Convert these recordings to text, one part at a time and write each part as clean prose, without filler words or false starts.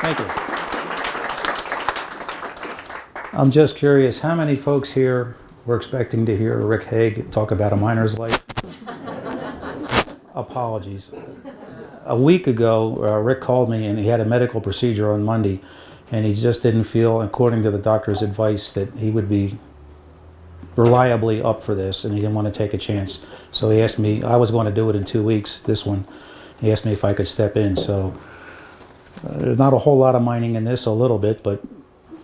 Thank you. I'm just curious, how many folks here were expecting to hear Rick Hague talk about a miner's life? Apologies. A week ago, Rick called me and he had a medical procedure on Monday, and he just didn't feel, according to the doctor's advice, that he would be reliably up for this, and he didn't want to take a chance. So he asked me, I was going to do it in 2 weeks, this one. He asked me if I could step in. So there's not a whole lot of mining in this, a little bit, but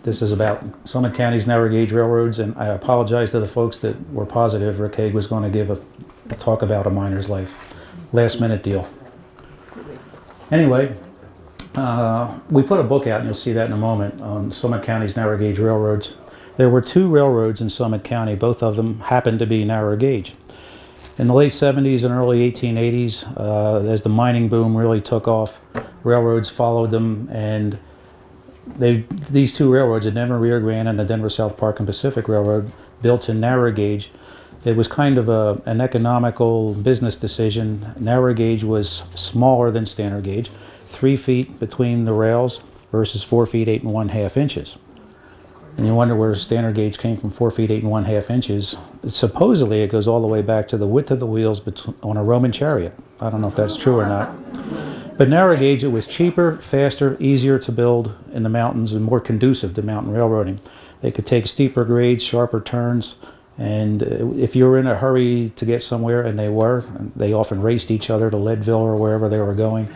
this is about Summit County's narrow gauge railroads, and I apologize to the folks that were positive Rick Hague was going to give a talk about a miner's life. Last minute deal. Anyway, we put a book out, and you'll see that in a moment, on Summit County's narrow gauge railroads. There were 2 railroads in Summit County. Both of them happened to be narrow gauge. In the late 70s and early 1880s, as the mining boom really took off, railroads followed them, and these 2 railroads, the Denver Rio Grande and the Denver South Park and Pacific Railroad, built in narrow gauge. It was kind of an economical business decision. Narrow gauge was smaller than standard gauge, 3 feet between the rails versus 4 feet 8 1/2 inches. And you wonder where standard gauge came from, 4 feet 8 1/2 inches. Supposedly it goes all the way back to the width of the wheels on a Roman chariot. I don't know if that's true or not. But narrow gauge, it was cheaper, faster, easier to build in the mountains, and more conducive to mountain railroading. They could take steeper grades, sharper turns, and if you were in a hurry to get somewhere, and they often raced each other to Leadville or wherever they were going,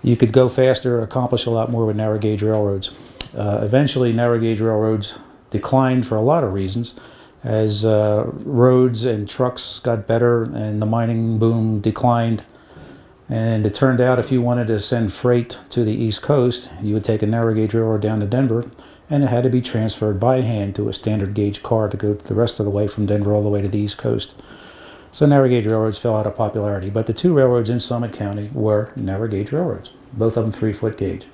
you could go faster, accomplish a lot more with narrow gauge railroads. Eventually, narrow gauge railroads declined for a lot of reasons. As roads and trucks got better and the mining boom declined, and it turned out if you wanted to send freight to the East Coast, you would take a narrow gauge railroad down to Denver, and it had to be transferred by hand to a standard gauge car to go the rest of the way from Denver all the way to the East Coast. So narrow gauge railroads fell out of popularity, but the 2 railroads in Summit County were narrow gauge railroads, both of them 3-foot gauge.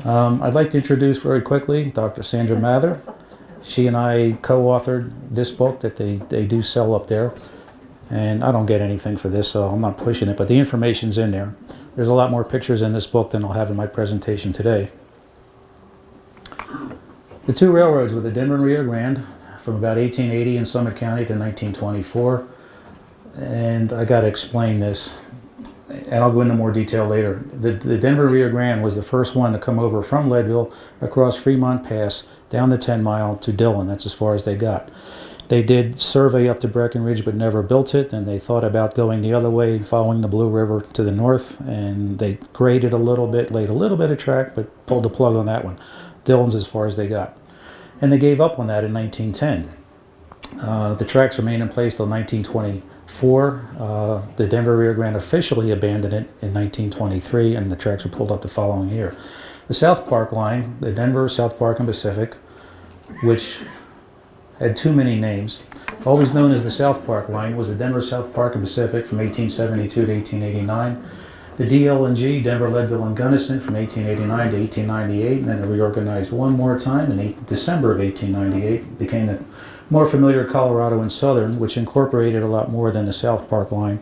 I'd like to introduce very quickly Dr. Sandra Mather. She and I co-authored this book that they do sell up there. And I don't get anything for this, so I'm not pushing it, but the information's in there. There's a lot more pictures in this book than I'll have in my presentation today. The 2 railroads were the Denver and Rio Grande from about 1880 in Summit County to 1924. And I got to explain this, and I'll go into more detail later. The Denver Rio Grande was the first one to come over from Leadville across Fremont Pass down the 10 Mile to Dillon. That's as far as they got. They did survey up to Breckenridge but never built it, and they thought about going the other way, following the Blue River to the north, and they graded a little bit, laid a little bit of track, but pulled the plug on that one. Dillon's as far as they got. And they gave up on that in 1910. The tracks remained in place till 1924. The Denver Rio Grande officially abandoned it in 1923, and the tracks were pulled up the following year. The South Park line, the Denver, South Park, and Pacific, which had too many names, always known as the South Park line, was the Denver, South Park, and Pacific from 1872 to 1889. The DL&G, Denver, Leadville, and Gunnison from 1889 to 1898, and then it reorganized one more time in December of 1898, became the more familiar Colorado and Southern, which incorporated a lot more than the South Park line.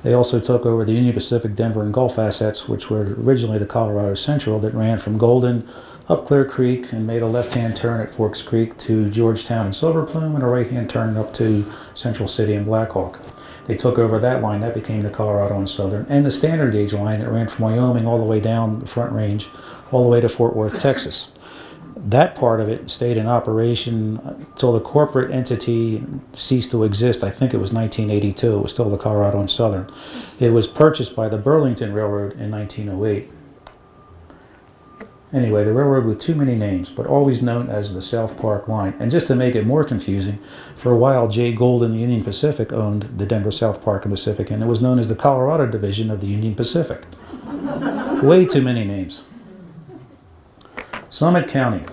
They also took over the Union Pacific, Denver, and Gulf assets, which were originally the Colorado Central, that ran from Golden up Clear Creek and made a left-hand turn at Forks Creek to Georgetown and Silver Plume, and a right-hand turn up to Central City and Blackhawk. They took over that line. That became the Colorado and Southern. And the standard gauge line that ran from Wyoming all the way down the Front Range, all the way to Fort Worth, Texas. That part of it stayed in operation until the corporate entity ceased to exist. I think it was 1982. It was still the Colorado and Southern. It was purchased by the Burlington Railroad in 1908. Anyway, the railroad with too many names, but always known as the South Park line. And just to make it more confusing, for a while Jay Gould and the Union Pacific owned the Denver, South Park, and Pacific, and it was known as the Colorado Division of the Union Pacific. Way too many names. Summit County.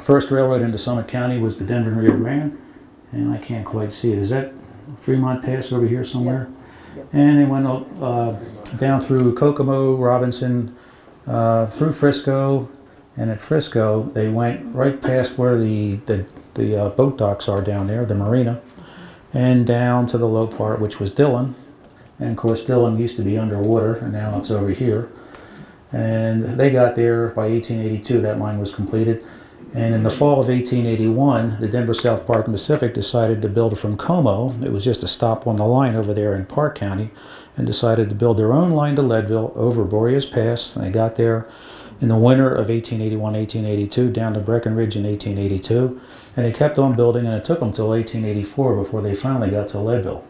First railroad into Summit County was the Denver and Rio Grande, and I can't quite see it. Is that Fremont Pass over here somewhere? Yep. And they went down through Kokomo, Robinson, through Frisco, and at Frisco they went right past where the boat docks are down there, the marina, and down to the low part, which was Dillon. And of course Dillon used to be underwater, and now it's over here. And they got there by 1882, that line was completed. And in the fall of 1881, the Denver South Park and Pacific decided to build from Como. It was just a stop on the line over there in Park County, and decided to build their own line to Leadville over Boreas Pass. And they got there in the winter of 1881-1882, down to Breckenridge in 1882. And they kept on building, and it took them until 1884 before they finally got to Leadville.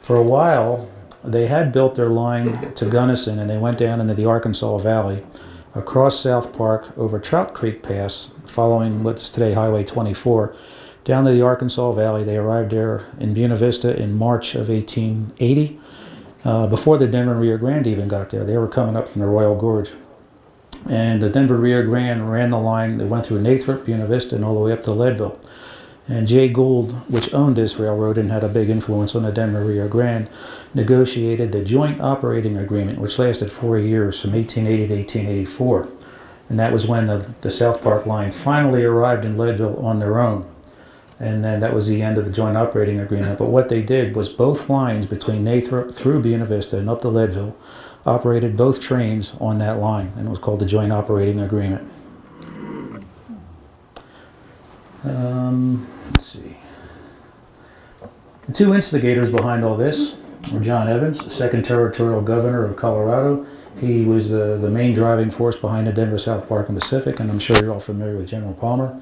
For a while, they had built their line to Gunnison, and they went down into the Arkansas Valley, across South Park, over Trout Creek Pass, following what's today Highway 24, down to the Arkansas Valley. They arrived there in Buena Vista in March of 1880, before the Denver and Rio Grande even got there. They were coming up from the Royal Gorge. And the Denver Rio Grande ran the line that went through Nathrop, Buena Vista, and all the way up to Leadville. And Jay Gould, which owned this railroad and had a big influence on the Denver Rio Grande, negotiated the Joint Operating Agreement, which lasted 4 years, from 1880 to 1884. And that was when the South Park line finally arrived in Leadville on their own. And then that was the end of the Joint Operating Agreement. But what they did was both lines between Nathrop through Buena Vista and up to Leadville operated both trains on that line, and it was called the Joint Operating Agreement. Let's see. The two instigators behind all this were John Evans, second territorial governor of Colorado. He was the main driving force behind the Denver South Park and Pacific, and I'm sure you're all familiar with General Palmer.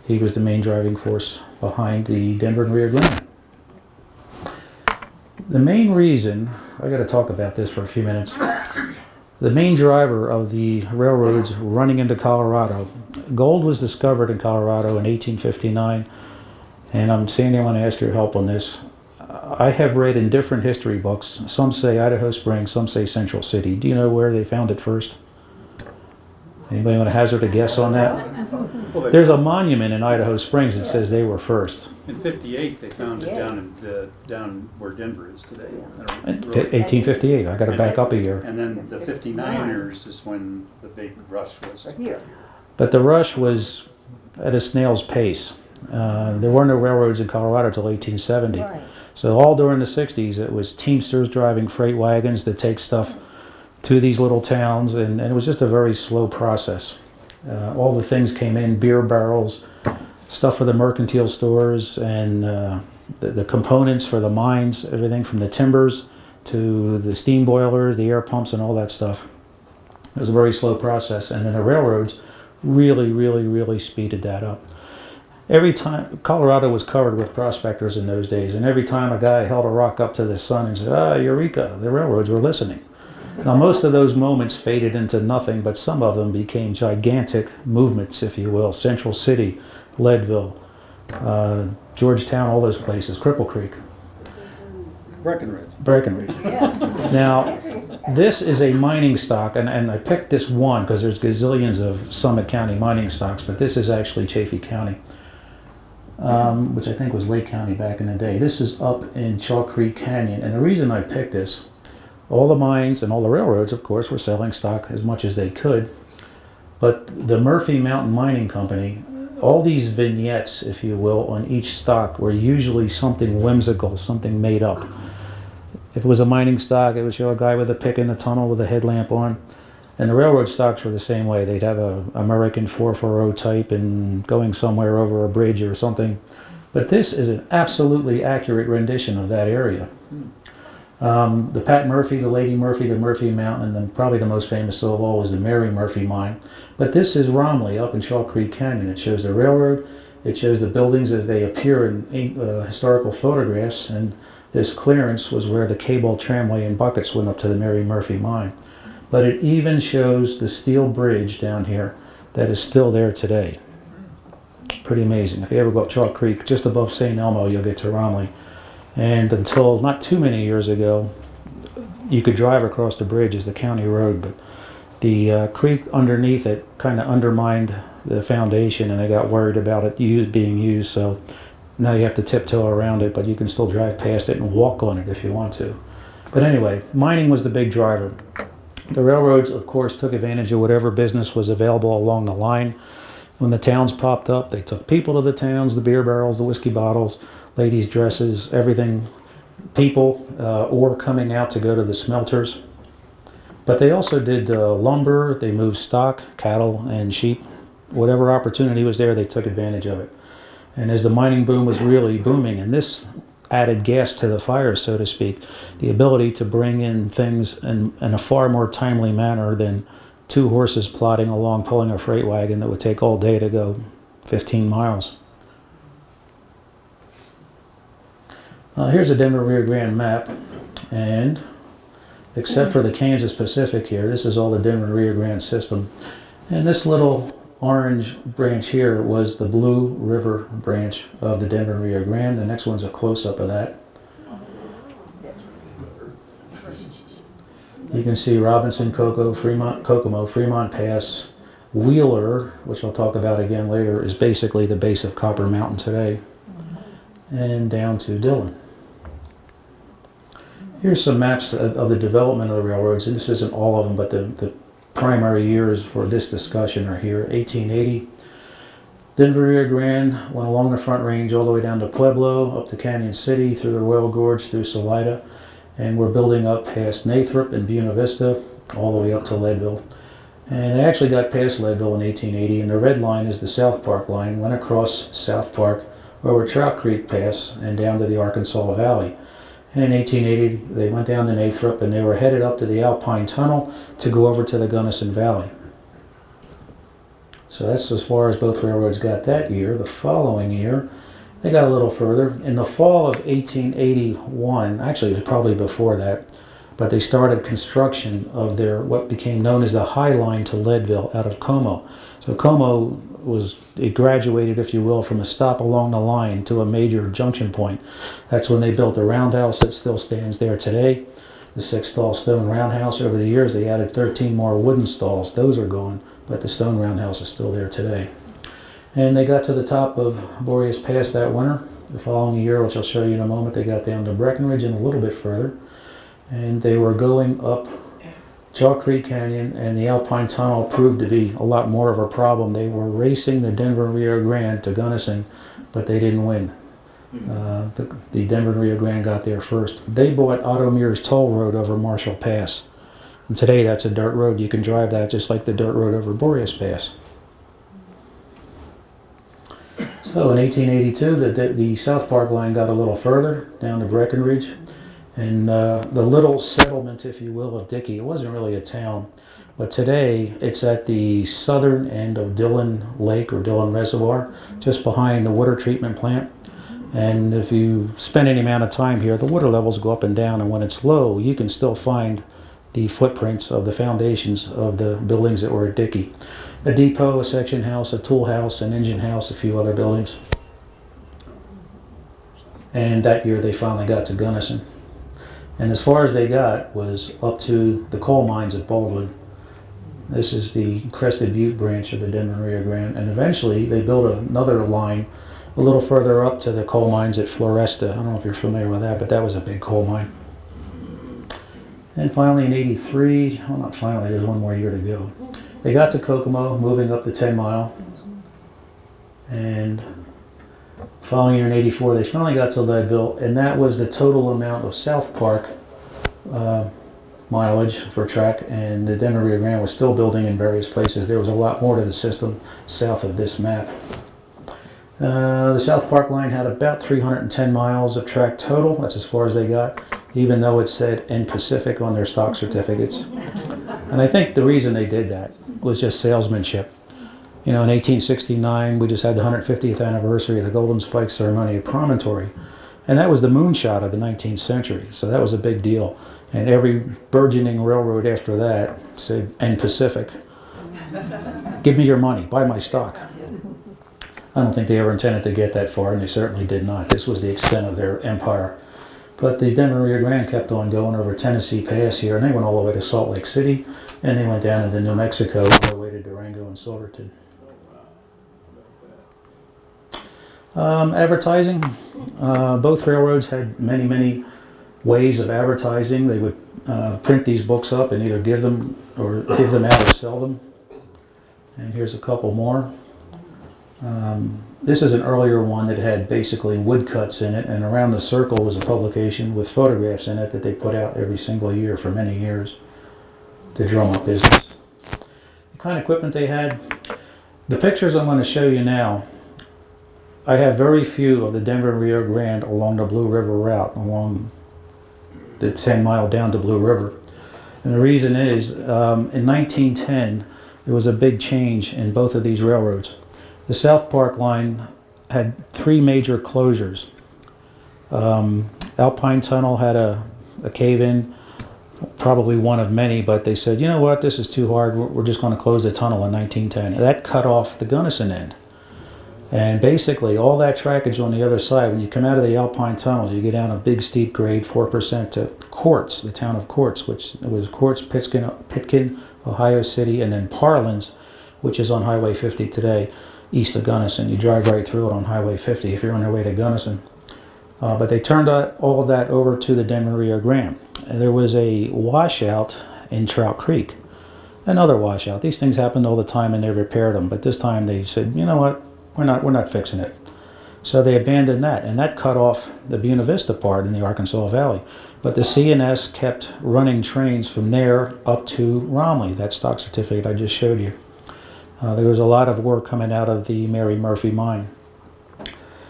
He was the main driving force behind the Denver and Rio Grande. The main reason, I got to talk about this for a few minutes. The main driver of the railroads running into Colorado, gold was discovered in Colorado in 1859, and Sandy, I want to ask your help on this. I have read in different history books, some say Idaho Springs, some say Central City. Do you know where they found it first? Anybody want to hazard a guess on that? Well, There's a monument in Idaho Springs that says they were first. in '58, they found it down where Denver is today. I don't In really- 1858, I got to back up a year. And then the '59ers is when the big rush was. But the rush was at a snail's pace. There were no railroads in Colorado until 1870. Right. So all during the 60s, it was teamsters driving freight wagons to take stuff to these little towns, and it was just a very slow process. All the things came in, beer barrels, stuff for the mercantile stores, and the components for the mines, everything from the timbers to the steam boilers, the air pumps, and all that stuff. It was a very slow process, and then the railroads really speeded that up. Every time, Colorado was covered with prospectors in those days, and every time a guy held a rock up to the sun and said, "Ah, Eureka," the railroads were listening. Now, most of those moments faded into nothing, but some of them became gigantic movements, if you will. Central City, Leadville, Georgetown, all those places, Cripple Creek. Breckenridge. Now, this is a mining stock, and I picked this one because there's gazillions of Summit County mining stocks, but this is actually Chaffee County, which I think was Lake County back in the day. This is up in Chalk Creek Canyon, and the reason I picked this, all the mines and all the railroads, of course, were selling stock as much as they could, but the Murphy Mountain Mining Company, all these vignettes, if you will, on each stock were usually something whimsical, something made up. If it was a mining stock, it would show a guy with a pick in the tunnel with a headlamp on. And the railroad stocks were the same way. They'd have a American 440 type and going somewhere over a bridge or something. But this is an absolutely accurate rendition of that area. The Pat Murphy, the Lady Murphy, the Murphy Mountain, and then probably the most famous of all was the Mary Murphy mine. But this is Romley up in Chalk Creek Canyon. It shows the railroad, it shows the buildings as they appear in historical photographs, and this clearance was where the cable tramway and buckets went up to the Mary Murphy mine. But it even shows the steel bridge down here that is still there today. Pretty amazing. If you ever go up Chalk Creek, just above St. Elmo, you'll get to Romley. And until not too many years ago, you could drive across the bridge as the county road, but the creek underneath it kind of undermined the foundation, and they got worried about it being used, so now you have to tiptoe around it, but you can still drive past it and walk on it if you want to. But anyway, mining was the big driver. The railroads, of course, took advantage of whatever business was available along the line. When the towns popped up, they took people to the towns, the beer barrels, the whiskey bottles, ladies' dresses, everything, people, or coming out to go to the smelters. But they also did lumber, they moved stock, cattle, and sheep. Whatever opportunity was there, they took advantage of it. And as the mining boom was really booming, and this added gas to the fire, so to speak, the ability to bring in things in a far more timely manner than two horses plodding along pulling a freight wagon that would take all day to go 15 miles. Here's a Denver Rio Grande map, and except for the Kansas Pacific here, this is all the Denver Rio Grande system. And this little orange branch here was the Blue River branch of the Denver Rio Grande. The next one's a close-up of that. You can see Robinson, Kokomo, Fremont Pass, Wheeler, which I'll talk about again later, is basically the base of Copper Mountain today, and down to Dillon. Here's some maps of the development of the railroads, and this isn't all of them, but the primary years for this discussion are here. 1880, Denver Rio Grande went along the Front Range all the way down to Pueblo, up to Canyon City, through the Royal Gorge, through Salida, and we're building up past Nathrop and Buena Vista, all the way up to Leadville. And they actually got past Leadville in 1880, and the red line is the South Park line, went across South Park over Trout Creek Pass and down to the Arkansas Valley. And in 1880, they went down to Nathrop, and they were headed up to the Alpine Tunnel to go over to the Gunnison Valley. So that's as far as both railroads got that year. The following year, they got a little further. In the fall of 1881, actually it was probably before that, but they started construction of their what became known as the High Line to Leadville out of Como. So Como it graduated, if you will, from a stop along the line to a major junction point. That's when they built the roundhouse that still stands there today, the 6-stall stone roundhouse. Over the years, they added 13 more wooden stalls. Those are gone, but the stone roundhouse is still there today. And they got to the top of Boreas Pass that winter. The following year, which I'll show you in a moment, they got down to Breckenridge and a little bit further. And they were going up Chalk Creek Canyon, and the Alpine Tunnel proved to be a lot more of a problem. They were racing the Denver Rio Grande to Gunnison, but they didn't win. The Denver Rio Grande got there first. They bought Otto Mears Toll Road over Marshall Pass. And today that's a dirt road. You can drive that just like the dirt road over Boreas Pass. So in 1882, the South Park line got a little further down to Breckenridge. And the little settlement, if you will, of Dickey, it wasn't really a town, but today it's at the southern end of Dillon Lake or Dillon Reservoir, just behind the water treatment plant. And if you spend any amount of time here, the water levels go up and down, and when it's low, you can still find the footprints of the foundations of the buildings that were at Dickey. A depot, a section house, a tool house, an engine house, a few other buildings. And that year they finally got to Gunnison. And as far as they got was up to the coal mines at Baldwin. This is the Crested Butte branch of the Denver Rio Grande. And eventually they built another line a little further up to the coal mines at Floresta. I don't know if you're familiar with that, but that was a big coal mine. And finally in 83, well not finally, there's one more year to go. They got to Kokomo, moving up the 10 Mile. And following year in 84, they finally got to Leadville, and that was the total amount of South Park mileage for track, and the Denver Rio Grande was still building in various places. There was a lot more to the system south of this map. The South Park line had about 310 miles of track total. That's as far as they got, even though it said N Pacific on their stock certificates. And I think the reason they did that was just salesmanship. You know, in 1869, we just had the 150th anniversary of the Golden Spike Ceremony at Promontory. And that was the moonshot of the 19th century. So that was a big deal. And every burgeoning railroad after that said, N Pacific. Give me your money. Buy my stock. I don't think they ever intended to get that far, and they certainly did not. This was the extent of their empire. But the Denver Rio Grande kept on going over Tennessee Pass here, and they went all the way to Salt Lake City, and they went down into New Mexico all the way to Durango and Silverton. Advertising. Both railroads had many ways of advertising. They would print these books up and either give them out or sell them. And here's a couple more. This is an earlier one that had basically woodcuts in it, and Around the Circle was a publication with photographs in it that they put out every single year for many years. the drum up business. The kind of equipment they had, the pictures I'm going to show you now, I have very few of the Denver and Rio Grande along the Blue River route, along the 10 mile down to Blue River. And the reason is, in 1910, there was a big change in both of these railroads. The South Park line had 3 major closures. Alpine Tunnel had a cave-in, probably one of many, but they said, you know what, this is too hard, we're just going to close the tunnel in 1910. That cut off the Gunnison end. And basically all that trackage on the other side, when you come out of the Alpine Tunnel, you get down a big steep grade, 4% to Quartz, the town of Quartz, which was Quartz, Pitkin, Ohio City, and then Parlins, which is on Highway 50 today, east of Gunnison. You drive right through it on Highway 50 if you're on your way to Gunnison. But they turned all of that over to the Denver Rio Grande. And there was a washout in Trout Creek, another washout. These things happened all the time and they repaired them, but this time they said, you know what, we're not fixing it. So they abandoned that, and that cut off the Buena Vista part in the Arkansas Valley. But the CNS kept running trains from there up to Romley, that stock certificate I just showed you. There was a lot of work coming out of the Mary Murphy mine.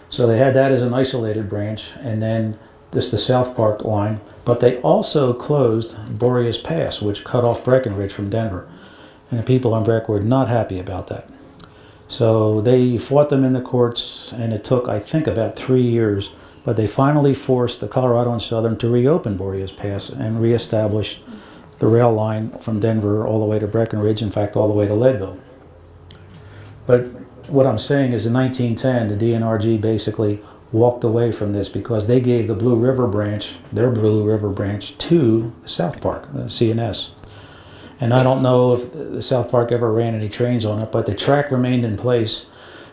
So they had that as an isolated branch, and then this the South Park line. But they also closed Boreas Pass, which cut off Breckenridge from Denver. And the people on Breck were not happy about that. So they fought them in the courts, and it took, I think, about 3 years. But they finally forced the Colorado and Southern to reopen Boreas Pass and reestablish the rail line from Denver all the way to Breckenridge, in fact, all the way to Leadville. But what I'm saying is in 1910, the DNRG basically walked away from this because they gave the Blue River branch, their Blue River branch, to the South Park, the CNS. And I don't know if the South Park ever ran any trains on it, but the track remained in place.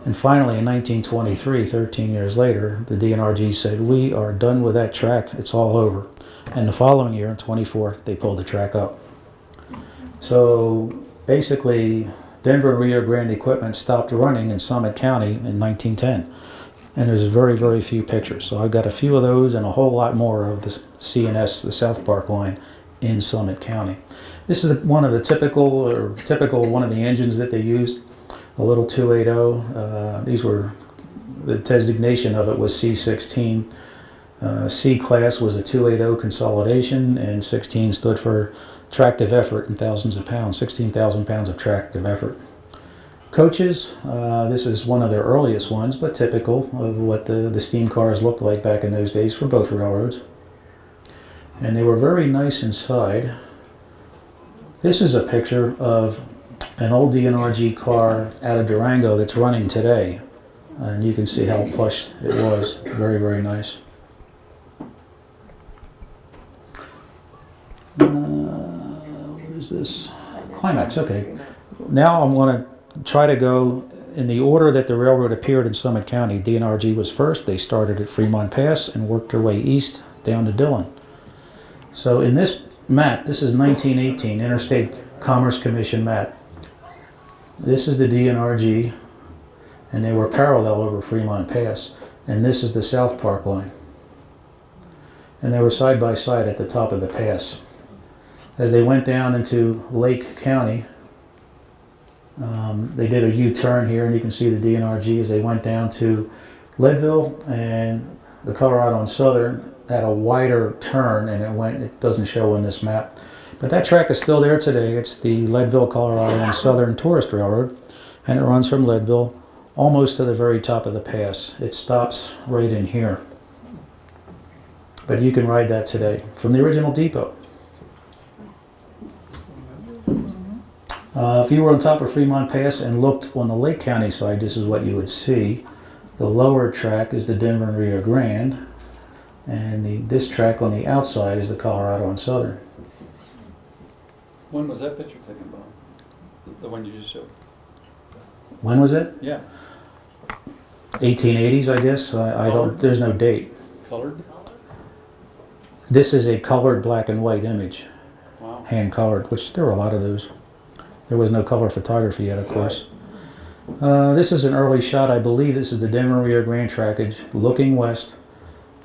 And finally, in 1923, 13 years later, the DNRG said, we are done with that track, it's all over. And the following year, in 24, they pulled the track up. So basically, Denver and Rio Grande equipment stopped running in Summit County in 1910. And there's very, very few pictures. So I've got a few of those and a whole lot more of the CNS, the South Park line, in Summit County. This is one of the typical one of the engines that they used, a little 280. These were, the designation of it was C16. C class was a 280 consolidation, and 16 stood for tractive effort in thousands of pounds, 16,000 pounds of tractive effort. Coaches, this is one of their earliest ones, but typical of what the steam cars looked like back in those days for both railroads. And they were very nice inside. This is a picture of an old DNRG car out of Durango that's running today. And you can see how plush it was. Very, very nice. What is this? Climax, okay. Now I'm going to try to go in the order that the railroad appeared in Summit County. DNRG was first. They started at Fremont Pass and worked their way east down to Dillon. So in this map, this is 1918, Interstate Commerce Commission map. This is the DNRG, and they were parallel over Fremont Pass. And this is the South Park line. And they were side by side at the top of the pass. As they went down into Lake County, they did a U-turn here, and you can see the DNRG as they went down to Leadville, and the Colorado and Southern had a wider turn, and it doesn't show on this map. But that track is still there today. It's the Leadville, Colorado and Southern Tourist Railroad, and it runs from Leadville almost to the very top of the pass. It stops right in here. But you can ride that today from the original depot. If you were on top of Fremont Pass and looked on the Lake County side, this is what you would see. The lower track is the Denver and Rio Grande, and this track on the outside is the Colorado and Southern. When was that picture taken, Bob? The one you just showed? When was it? Yeah. 1880s, I guess. I don't. There's no date. Colored? This is a colored black and white image, Wow. hand colored, which there were a lot of those. There was no color photography yet, of course. This is an early shot. I believe this is the Denver Rio Grande trackage looking west.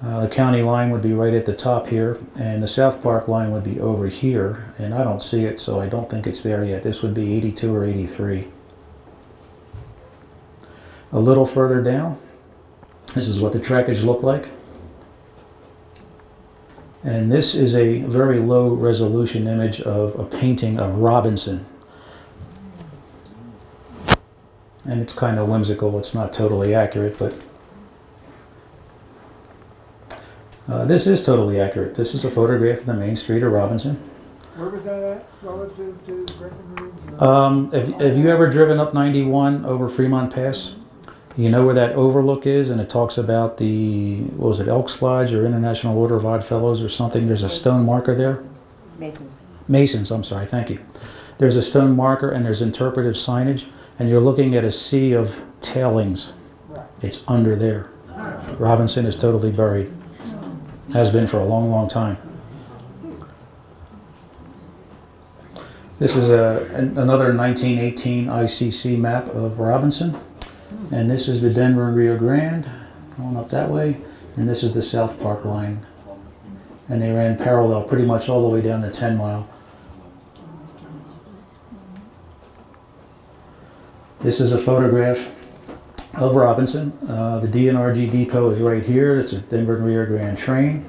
The county line would be right at the top here, and the South Park line would be over here, and I don't see it, so I don't think it's there yet. This would be 82 or 83. A little further down, this is what the trackage looked like. And this is a very low resolution image of a painting of Robinson. And it's kind of whimsical, it's not totally accurate, but this is totally accurate. This is a photograph of the main street of Robinson. Where was that at relative to Breckenridge? Have you ever driven up 91 over Fremont Pass? You know where that overlook is, and it talks about the, what was it, Elks Lodge or International Order of Odd Fellows or something? There's a stone marker there. Masons. Masons, I'm sorry, thank you. There's a stone marker and there's interpretive signage, and you're looking at a sea of tailings. Right. It's under there. Robinson is totally buried. Has been for a long, long time. This is another 1918 ICC map of Robinson. And this is the Denver and Rio Grande, going up that way. And this is the South Park line. And they ran parallel pretty much all the way down to 10 Mile. This is a photograph of Robinson. The DNRG depot is right here. It's a Denver and Rio Grande train.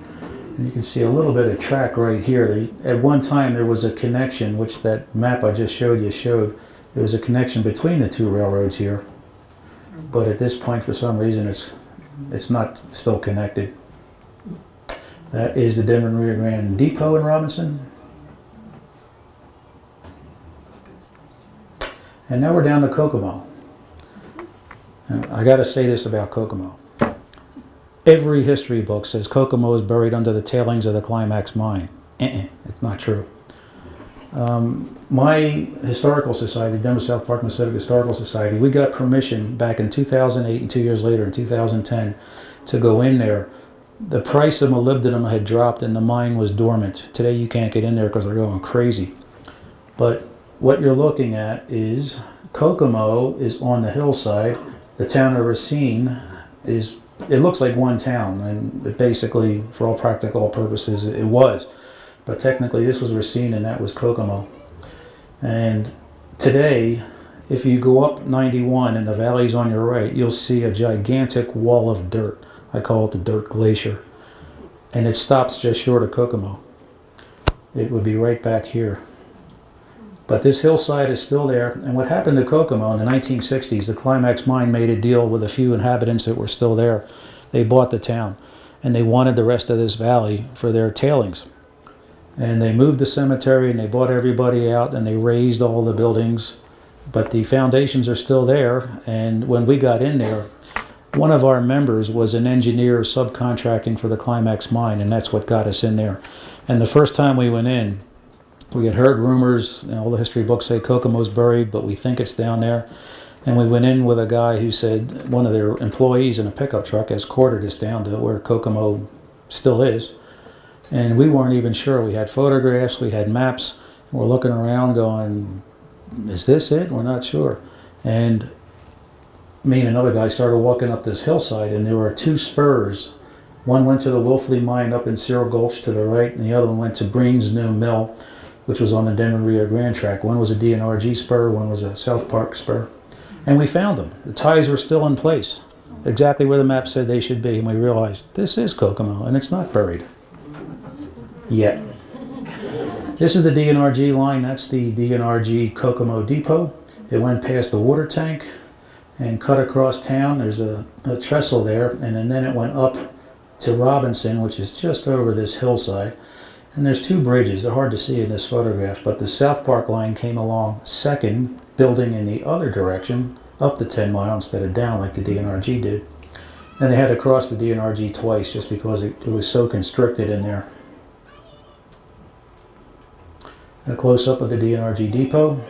And you can see a little bit of track right here. At one time there was a connection, which that map I just showed you showed. There was a connection between the two railroads here. But at this point, for some reason, it's not still connected. That is the Denver and Rio Grande depot in Robinson. And now we're down to Kokomo. And I got to say this about Kokomo. Every history book says Kokomo is buried under the tailings of the Climax mine. It's not true. My historical society, Denver South Park Pacific Historical Society, we got permission back in 2008 and 2 years later in 2010 to go in there. The price of molybdenum had dropped and the mine was dormant. Today you can't get in there because they're going crazy. But what you're looking at is Kokomo is on the hillside. The town of Racine is, it looks like one town, and it basically, for all practical purposes, it was. But technically this was Racine and that was Kokomo. And today, if you go up 91 and the valley's on your right, you'll see a gigantic wall of dirt. I call it the Dirt Glacier. And it stops just short of Kokomo. It would be right back here. But this hillside is still there. And what happened to Kokomo in the 1960s, the Climax mine made a deal with a few inhabitants that were still there. They bought the town. And they wanted the rest of this valley for their tailings. And they moved the cemetery and they bought everybody out and they raised all the buildings. But the foundations are still there. And when we got in there, one of our members was an engineer subcontracting for the Climax mine, and that's what got us in there. And the first time we went in, we had heard rumors, and all the history books say Kokomo's buried, but we think it's down there. And we went in with a guy who said one of their employees in a pickup truck escorted us down to where Kokomo still is. And we weren't even sure. We had photographs, we had maps, and we're looking around going, is this it? We're not sure. And me and another guy started walking up this hillside, and there were two spurs. One went to the Wolfley mine up in Cyril Gulch to the right, and the other one went to Breen's new mill, which was on the Denver Rio Grande track. One was a DNRG spur, one was a South Park spur. And we found them. The ties were still in place, exactly where the map said they should be, and we realized this is Kokomo, and it's not buried. Yet. This is the DNRG line. That's the DNRG Kokomo Depot. It went past the water tank and cut across town. There's a trestle there, and then it went up to Robinson, which is just over this hillside. And there's two bridges. They're hard to see in this photograph, but the South Park line came along second, building in the other direction, up the 10 Mile instead of down like the DNRG did. And they had to cross the DNRG twice just because it was so constricted in there. A close-up of the DNRG depot.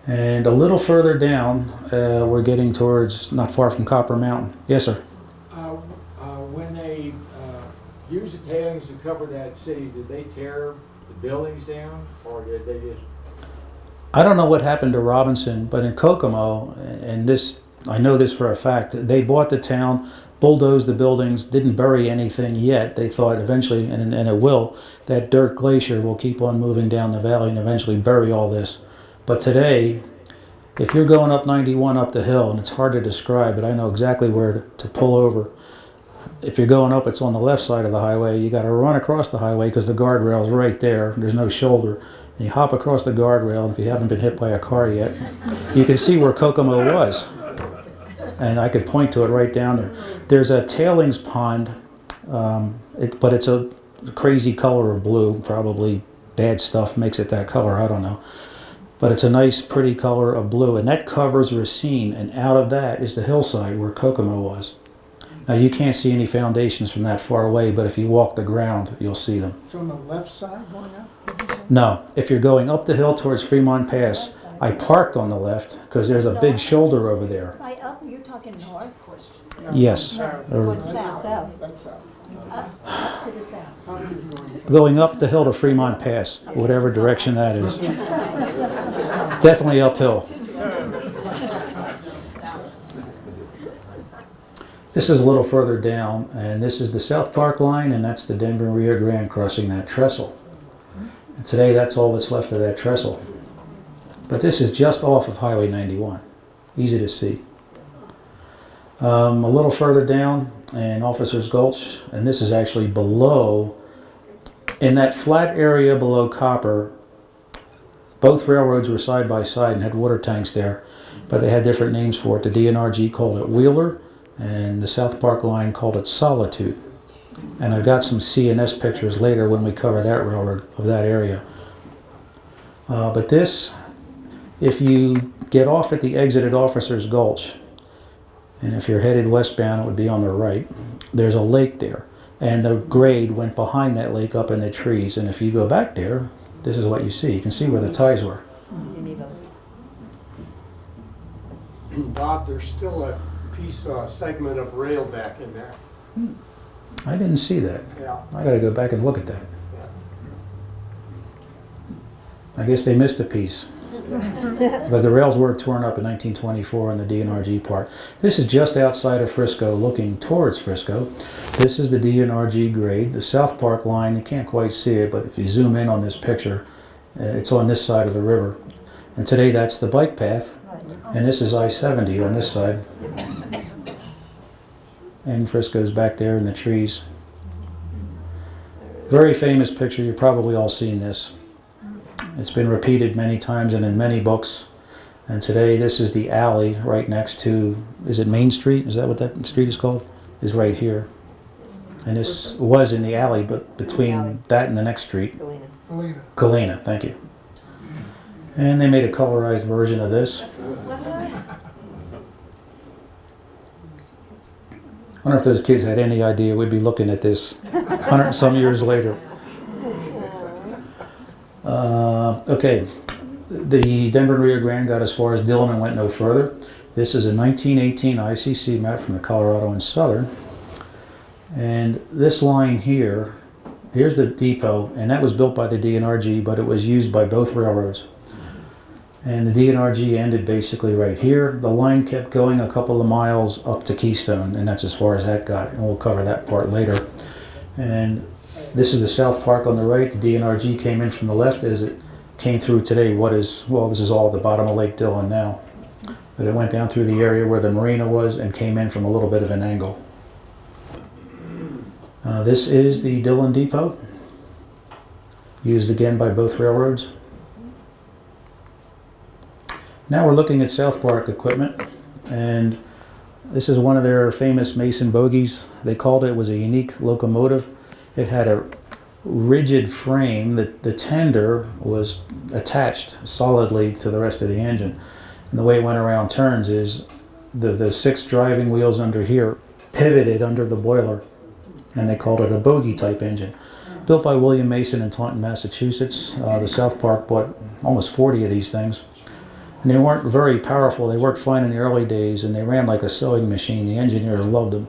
And a little further down, we're getting towards, not far from Copper Mountain. Yes, sir? When they used the tailings to cover that city, did they tear the buildings down, or did they just... I don't know what happened to Robinson, but in Kokomo, and this I know this for a fact. They bought the town, bulldozed the buildings, didn't bury anything yet. They thought eventually, and it will, that dirt glacier will keep on moving down the valley and eventually bury all this. But today, if you're going up 91 up the hill, and it's hard to describe, but I know exactly where to pull over. If you're going up, it's on the left side of the highway. You got to run across the highway because the guardrail's right there. There's no shoulder. And you hop across the guardrail, and if you haven't been hit by a car yet, you can see where Kokomo was. And I could point to it right down there. There's a tailings pond, but it's a crazy color of blue. Probably bad stuff makes it that color, I don't know. But it's a nice, pretty color of blue, and that covers Racine, and out of that is the hillside where Kokomo was. Now, you can't see any foundations from that far away, but if you walk the ground, you'll see them. It's on the left side going up? No, if you're going up the hill towards Fremont Pass, I parked on the left because there's a big shoulder over there. By up, you're talking north? Yes. Going south? That's south. Up to the south. Up is going south. Going up the hill to Fremont Pass, whatever direction that is. Definitely uphill. This is a little further down, and this is the South Park line, and that's the Denver Rio Grande crossing that trestle. And today, that's all that's left of that trestle. But this is just off of Highway 91. Easy to see. A little further down, and Officers Gulch, and this is actually below, in that flat area below Copper. Both railroads were side by side and had water tanks there, but they had different names for it. The DNRG called it Wheeler, and the South Park line called it Solitude. And I've got some CNS pictures later when we cover that railroad of that area. But this, if you get off at the exit at Officers Gulch, and if you're headed westbound, it would be on the right, there's a lake there. And the grade went behind that lake up in the trees. And if you go back there, this is what you see. You can see where the ties were. Bob, there's still a piece, segment of rail back in there. I didn't see that. Yeah. I gotta go back and look at that. I guess they missed a piece. But the rails were torn up in 1924 in the DNRG part. This is just outside of Frisco, looking towards Frisco. This is the DNRG grade. The South Park line, you can't quite see it, but if you zoom in on this picture, it's on this side of the river. And today that's the bike path, and this is I-70 on this side. And Frisco's back there in the trees. Very famous picture, you've probably all seen this. It's been repeated many times and in many books. And today this is the alley right next to, is it Main Street? Is that what that street is called? Is right here. And this was in the alley, but between that and the next street. Helena. Galena, thank you. And they made a colorized version of this. I wonder if those kids had any idea we'd be looking at this 100 and some years later. Okay, the Denver and Rio Grande got as far as Dillon and went no further. This is a 1918 ICC map from the Colorado and Southern. And this line here, here's the depot, and that was built by the DNRG, but it was used by both railroads. And the DNRG ended basically right here. The line kept going a couple of miles up to Keystone, and that's as far as that got, and we'll cover that part later. And this is the South Park on the right. The DNRG came in from the left as it came through today. This is all the bottom of Lake Dillon now. But it went down through the area where the marina was and came in from a little bit of an angle. This is the Dillon Depot, used again by both railroads. Now we're looking at South Park equipment, and this is one of their famous Mason bogies. They called it was a unique locomotive. It had a rigid frame that the tender was attached solidly to the rest of the engine. And the way it went around turns is the 6 driving wheels under here pivoted under the boiler, and they called it a bogie type engine. Built by William Mason in Taunton, Massachusetts. The South Park bought almost 40 of these things. And they weren't very powerful. They worked fine in the early days, and they ran like a sewing machine. The engineers loved them.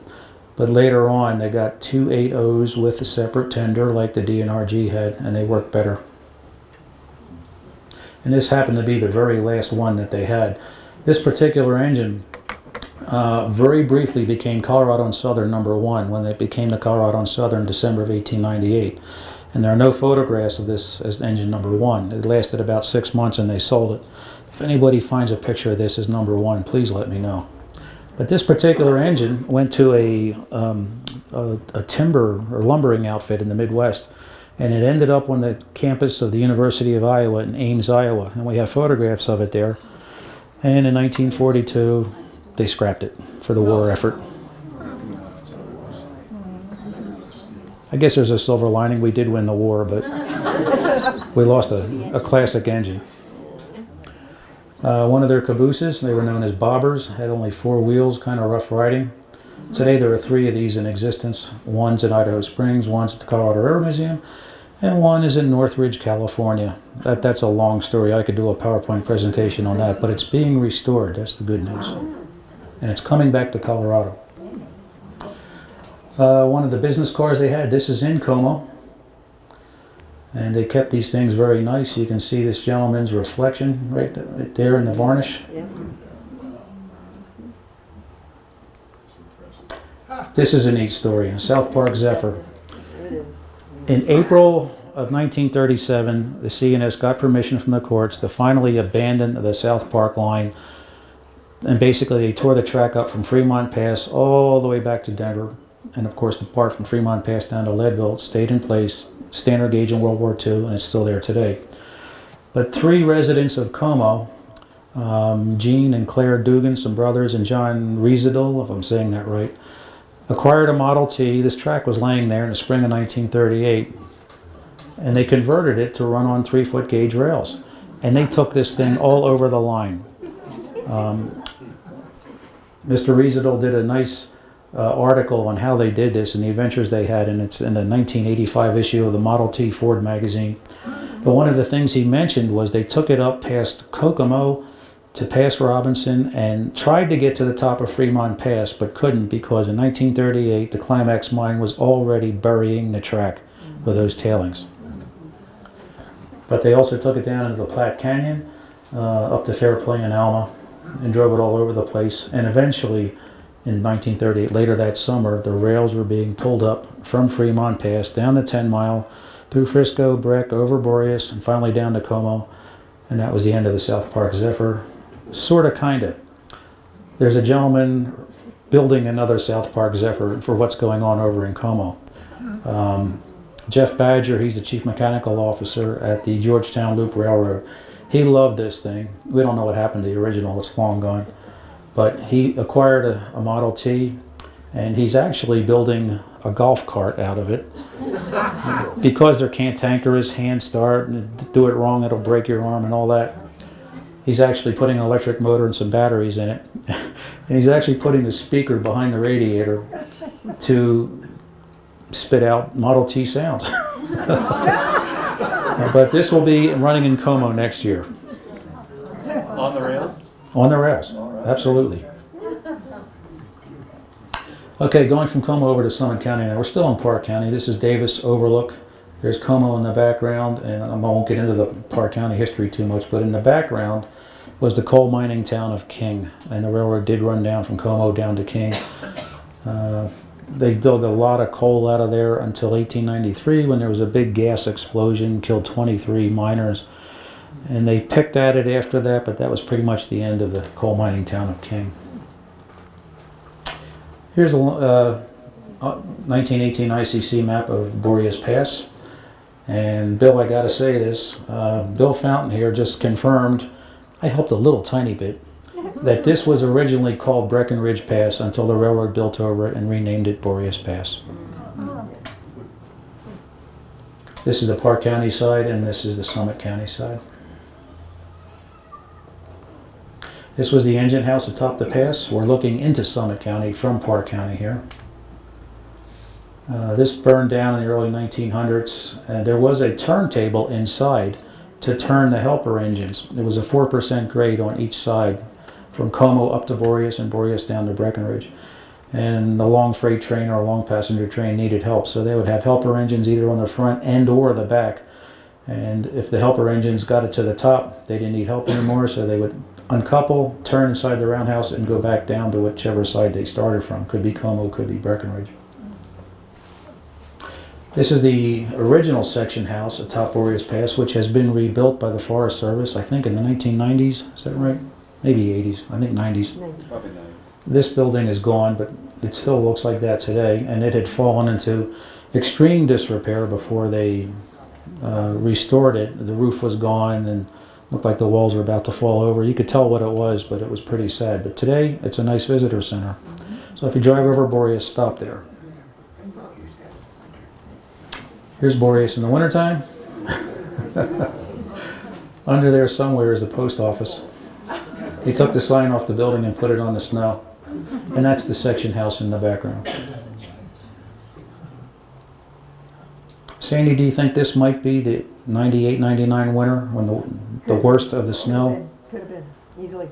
But later on, they got 2 8.0s with a separate tender like the DNRG had, and they worked better. And this happened to be the very last one that they had. This particular engine very briefly became Colorado and Southern #1 when it became the Colorado and Southern in December of 1898. And there are no photographs of this as engine #1. It lasted about 6 months and they sold it. If anybody finds a picture of this as #1, please let me know. But this particular engine went to a timber or lumbering outfit in the Midwest, and it ended up on the campus of the University of Iowa in Ames, Iowa, and we have photographs of it there. And in 1942, they scrapped it for the war effort. I guess there's a silver lining. We did win the war, but we lost a classic engine. One of their cabooses, they were known as bobbers, had only 4 wheels, kind of rough riding. Today there are 3 of these in existence. One's in Idaho Springs, one's at the Colorado River Museum, and one is in Northridge, California. That's a long story. I could do a PowerPoint presentation on that, but it's being restored. That's the good news. And it's coming back to Colorado. One of the business cars they had, this is in Como. And they kept these things very nice. You can see this gentleman's reflection right there in the varnish. This is a neat story. South Park Zephyr. In April of 1937, the CNS got permission from the courts to finally abandon the South Park line. And basically they tore the track up from Fremont Pass all the way back to Denver. And of course the part from Fremont Pass down to Leadville stayed in place. Standard gauge in World War II, and it's still there today. But 3 residents of Como, Gene and Claire Dugan, some brothers, and John Riesedel, if I'm saying that right, acquired a Model T. This track was laying there in the spring of 1938, and they converted it to run on 3-foot gauge rails. And they took this thing all over the line. Mr. Riesedel did a nice article on how they did this and the adventures they had, and it's in the 1985 issue of the Model T Ford magazine. But one of the things he mentioned was they took it up past Kokomo to past Robinson and tried to get to the top of Fremont Pass, but couldn't because in 1938 the Climax mine was already burying the track with those tailings. But they also took it down into the Platte Canyon, up to Fairplay and Alma, and drove it all over the place. And eventually, in 1938, later that summer, the rails were being pulled up from Fremont Pass, down the 10 Mile, through Frisco, Breck, over Boreas, and finally down to Como. And that was the end of the South Park Zephyr. Sorta, kinda. There's a gentleman building another South Park Zephyr for what's going on over in Como. Jeff Badger, he's the chief mechanical officer at the Georgetown Loop Railroad. He loved this thing. We don't know what happened to the original, it's long gone. But he acquired a Model T, and he's actually building a golf cart out of it. Because they're cantankerous, hand start, and do it wrong, it'll break your arm and all that. He's actually putting an electric motor and some batteries in it. And he's actually putting the speaker behind the radiator to spit out Model T sounds. But this will be running in Como next year. On the rails? On the rails, absolutely. Okay, going from Como over to Summit County now. We're still in Park County. This is Davis Overlook. There's Como in the background, and I won't get into the Park County history too much, but in the background was the coal mining town of King, and the railroad did run down from Como down to King. They dug a lot of coal out of there until 1893 when there was a big gas explosion, killed 23 miners. And they picked at it after that, but that was pretty much the end of the coal mining town of King. Here's a 1918 ICC map of Boreas Pass. And Bill, I gotta say this, Bill Fountain here just confirmed, I helped a little tiny bit, that this was originally called Breckenridge Pass until the railroad built over it and renamed it Boreas Pass. This is the Park County side, and this is the Summit County side. This was the engine house atop the pass. We're looking into Summit County from Park County here. This burned down in the early 1900s, and there was a turntable inside to turn the helper engines. There was a 4% grade on each side, from Como up to Boreas and Boreas down to Breckenridge. And a long freight train or a long passenger train needed help, so they would have helper engines either on the front and or the back. And if the helper engines got it to the top, they didn't need help anymore, so they would uncouple, turn inside the roundhouse, and go back down to whichever side they started from. Could be Como, could be Breckenridge. This is the original section house atop Boreas Pass, which has been rebuilt by the Forest Service, I think in the 1990s. Is that right? Maybe 80s. I think 90s. Probably not. This building is gone, but it still looks like that today, and it had fallen into extreme disrepair before they restored it. The roof was gone and looked like the walls were about to fall over. You could tell what it was, but it was pretty sad. But today, it's a nice visitor center. So if you drive over Boreas, stop there. Here's Boreas in the wintertime. Under there somewhere is the post office. He took the sign off the building and put it on the snow. And that's the section house in the background. Sandy, do you think this might be the 98, 99 winter when the worst of the snow? Could have been, easily.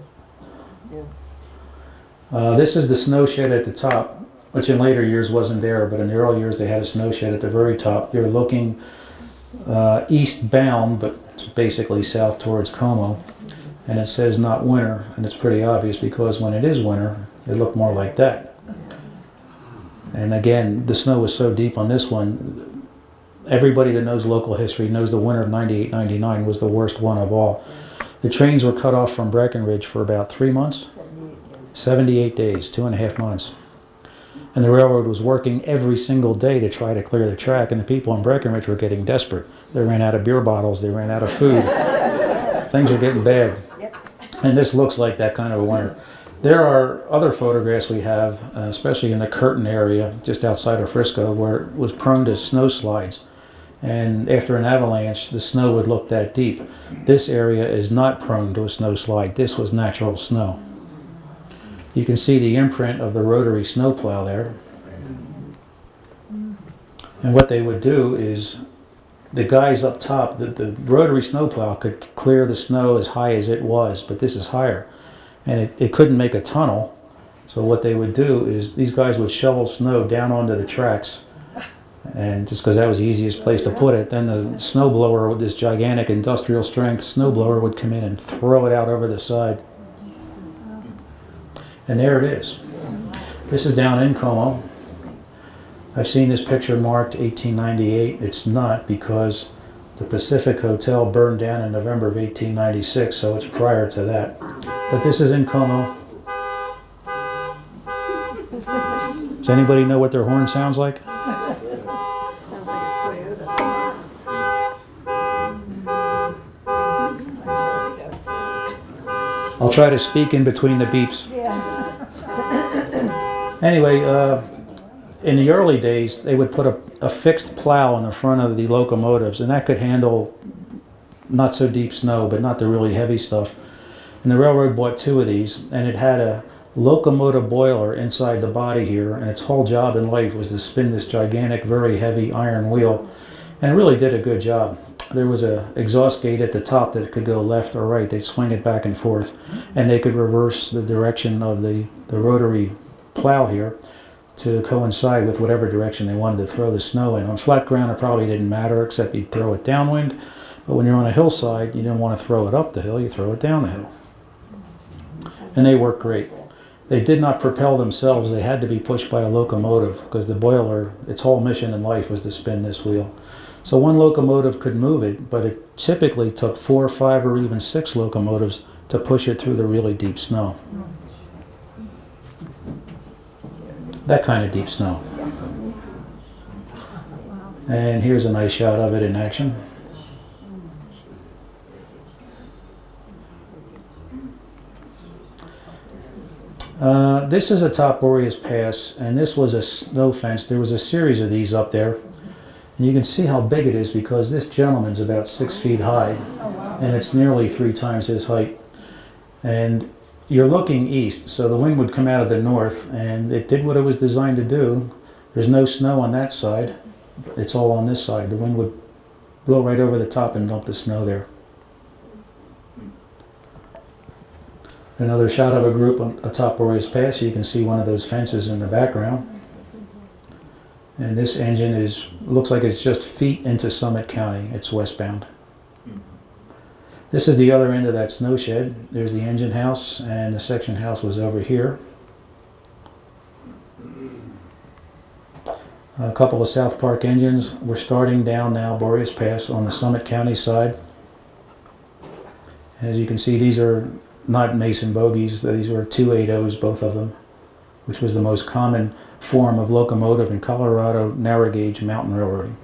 This is the snow shed at the top, which in later years wasn't there, but in the early years they had a snow shed at the very top. You're looking eastbound, but basically south towards Como. And it says not winter, and it's pretty obvious because when it is winter, it looked more like that. And again, the snow was so deep on this one, everybody that knows local history knows the winter of 98, 99 was the worst one of all. The trains were cut off from Breckenridge for about 3 months, 78 days, 2.5 months. And the railroad was working every single day to try to clear the track, and the people in Breckenridge were getting desperate. They ran out of beer bottles, they ran out of food. Things were getting bad. And this looks like that kind of a winter. There are other photographs we have, especially in the Curtin area, just outside of Frisco, where it was prone to snow slides. And after an avalanche, the snow would look that deep. This area is not prone to a snow slide. This was natural snow. You can see the imprint of the rotary snowplow there. And what they would do is, the guys up top, the rotary snowplow could clear the snow as high as it was, but this is higher. And it couldn't make a tunnel. So what they would do is these guys would shovel snow down onto the tracks. And just because that was the easiest place to put it, then the snowblower with this gigantic industrial strength snowblower would come in and throw it out over the side. And there it is. This is down in Como. I've seen this picture marked 1898. It's not, because the Pacific Hotel burned down in November of 1896, so it's prior to that. But this is in Como. Does anybody know what their horn sounds like? Sounds like a Toyota. I'll try to speak in between the beeps. Yeah. Anyway, in the early days, they would put a fixed plow in the front of the locomotives, and that could handle not so deep snow, but not the really heavy stuff. And the railroad bought 2 of these, and it had a locomotive boiler inside the body here, and its whole job in life was to spin this gigantic, very heavy iron wheel, and it really did a good job. There was a exhaust gate at the top that could go left or right. They'd swing it back and forth, and they could reverse the direction of the rotary plow here to coincide with whatever direction they wanted to throw the snow in. On flat ground, it probably didn't matter, except you'd throw it downwind. But when you're on a hillside, you didn't want to throw it up the hill, you throw it down the hill. And they worked great. They did not propel themselves. They had to be pushed by a locomotive, because the boiler, its whole mission in life was to spin this wheel. So one locomotive could move it, but it typically took 4, 5, or even 6 locomotives to push it through the really deep snow. That kind of deep snow. And here's a nice shot of it in action. This is atop Boreas Pass, and this was a snow fence. There was a series of these up there. And you can see how big it is, because this gentleman's about 6 feet high, and it's nearly 3 times his height. And you're looking east, so the wind would come out of the north, and it did what it was designed to do. There's no snow on that side. It's all on this side. The wind would blow right over the top and dump the snow there. Another shot of a group atop Boreas Pass. You can see one of those fences in the background. And this engine looks like it's just feet into Summit County. It's westbound. This is the other end of that snow shed. There's the engine house, and the section house was over here. A couple of South Park engines. We're starting down now Boreas Pass on the Summit County side. As you can see, these are not Mason bogies. These were 280s, both of them, which was the most common form of locomotive in Colorado narrow gauge mountain railroading.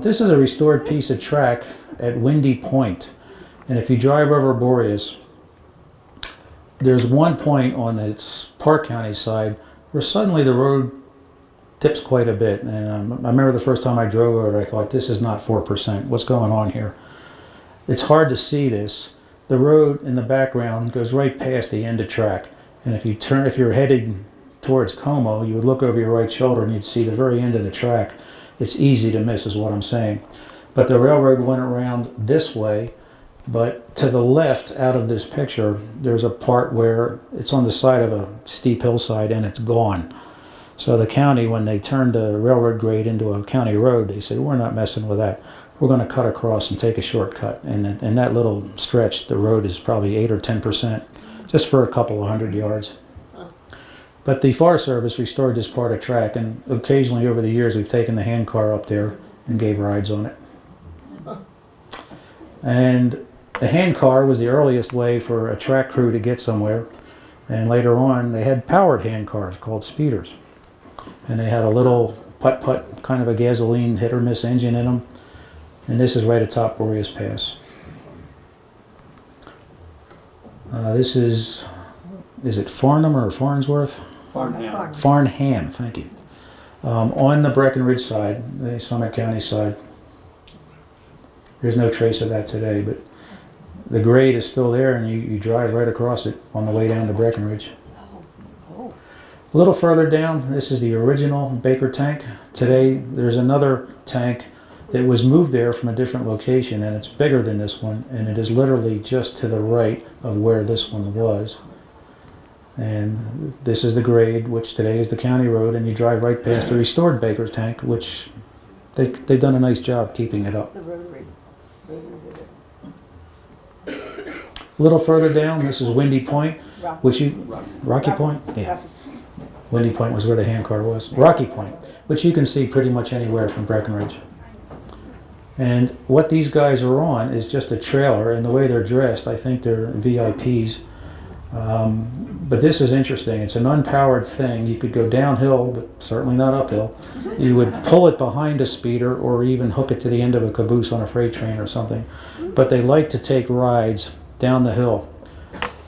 This is a restored piece of track at Windy Point, and if you drive over Boreas, there's one point on the Park County side where suddenly the road dips quite a bit, and I remember the first time I drove over it, I thought, this is not 4%. What's going on here? It's hard to see this. The road in the background goes right past the end of track, and if you're headed towards Como, you would look over your right shoulder and you'd see the very end of the track. It's easy to miss is what I'm saying. But the railroad went around this way, but to the left out of this picture, there's a part where it's on the side of a steep hillside and it's gone. So the county, when they turned the railroad grade into a county road, they said, we're not messing with that. We're going to cut across and take a shortcut. And in that little stretch, the road is probably 8 or 10%, just for a couple of hundred yards. But the Forest Service restored this part of track, and occasionally over the years we've taken the hand car up there and gave rides on it. And the hand car was the earliest way for a track crew to get somewhere, and later on they had powered hand cars called speeders, and they had a little putt-putt kind of a gasoline hit or miss engine in them, and this is right atop Boreas Pass. This is it Farnham or Farnsworth? Farnham. Farnham, thank you. On the Breckenridge side, the Summit County side. There's no trace of that today, but the grade is still there, and you drive right across it on the way down to Breckenridge. A little further down, this is the original Baker tank. Today, there's another tank that was moved there from a different location, and it's bigger than this one, and it is literally just to the right of where this one was. And this is the grade, which today is the county road, and you drive right past the restored Baker tank, which they've done a nice job keeping it up. The rotary. A little further down, this is Windy Point, which Rocky Point? Yeah. Windy Point was where the hand car was. Rocky Point, which you can see pretty much anywhere from Breckenridge. And what these guys are on is just a trailer, and the way they're dressed, I think they're VIPs. But this is interesting. It's an unpowered thing. You could go downhill, but certainly not uphill. You would pull it behind a speeder or even hook it to the end of a caboose on a freight train or something. But they like to take rides down the hill.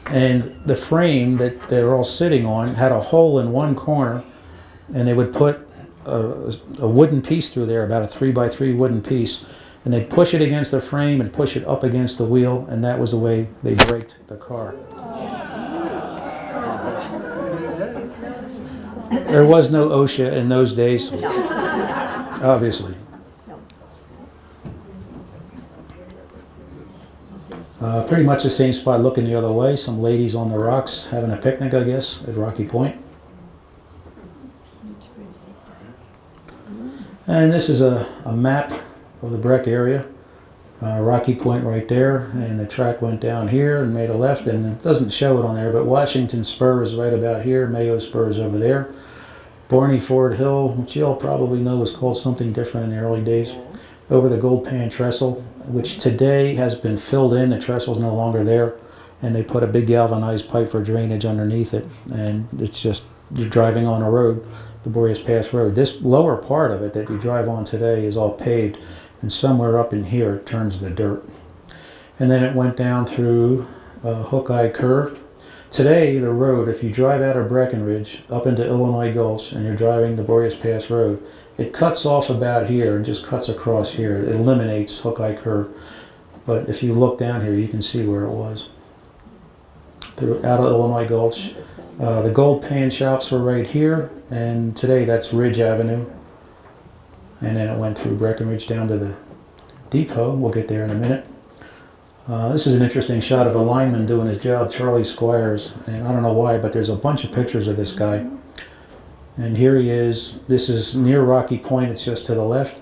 And the frame that they're all sitting on had a hole in one corner, and they would put a wooden piece through there, about a 3x3 wooden piece, and they'd push it against the frame and push it up against the wheel, and that was the way they braked the car. There was no OSHA in those days, obviously. Pretty much the same spot looking the other way. Some ladies on the rocks having a picnic, I guess, at Rocky Point. And this is a map of the Breck area. Rocky Point right there, and the track went down here and made a left, and it doesn't show it on there, but Washington Spur is right about here, Mayo Spur is over there. Barney Ford Hill, which you all probably know was called something different in the early days, over the Gold Pan Trestle, which today has been filled in. The trestle's no longer there, and they put a big galvanized pipe for drainage underneath it, and it's just, you're driving on a road, the Boreas Pass Road. This lower part of it that you drive on today is all paved, and somewhere up in here it turns to dirt. And then it went down through Hookeye Curve. Today, the road, if you drive out of Breckenridge up into Illinois Gulch and you're driving the Boreas Pass Road, it cuts off about here and just cuts across here. It eliminates Hookeye Curve. But if you look down here, you can see where it was. Out of Illinois Gulch. The Gold Pan shops were right here, and today that's Ridge Avenue. And then it went through Breckenridge down to the depot. We'll get there in a minute. This is an interesting shot of a lineman doing his job, Charlie Squires, and I don't know why, but there's a bunch of pictures of this guy. And here he is. This is near Rocky Point. It's just to the left.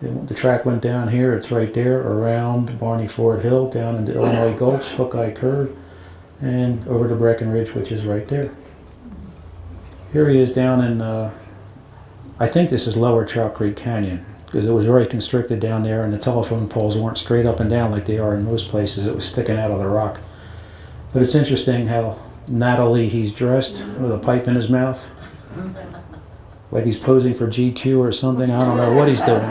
The track went down here, it's right there, around Barney Ford Hill, down into Illinois Gulch, Hookeye Curve, and over to Breckenridge, which is right there. Here he is down in, I think this is Lower Trout Creek Canyon, because it was very constricted down there and the telephone poles weren't straight up and down like they are in most places. It was sticking out of the rock. But it's interesting how nattily he's dressed with a pipe in his mouth. Like he's posing for GQ or something. I don't know what he's doing.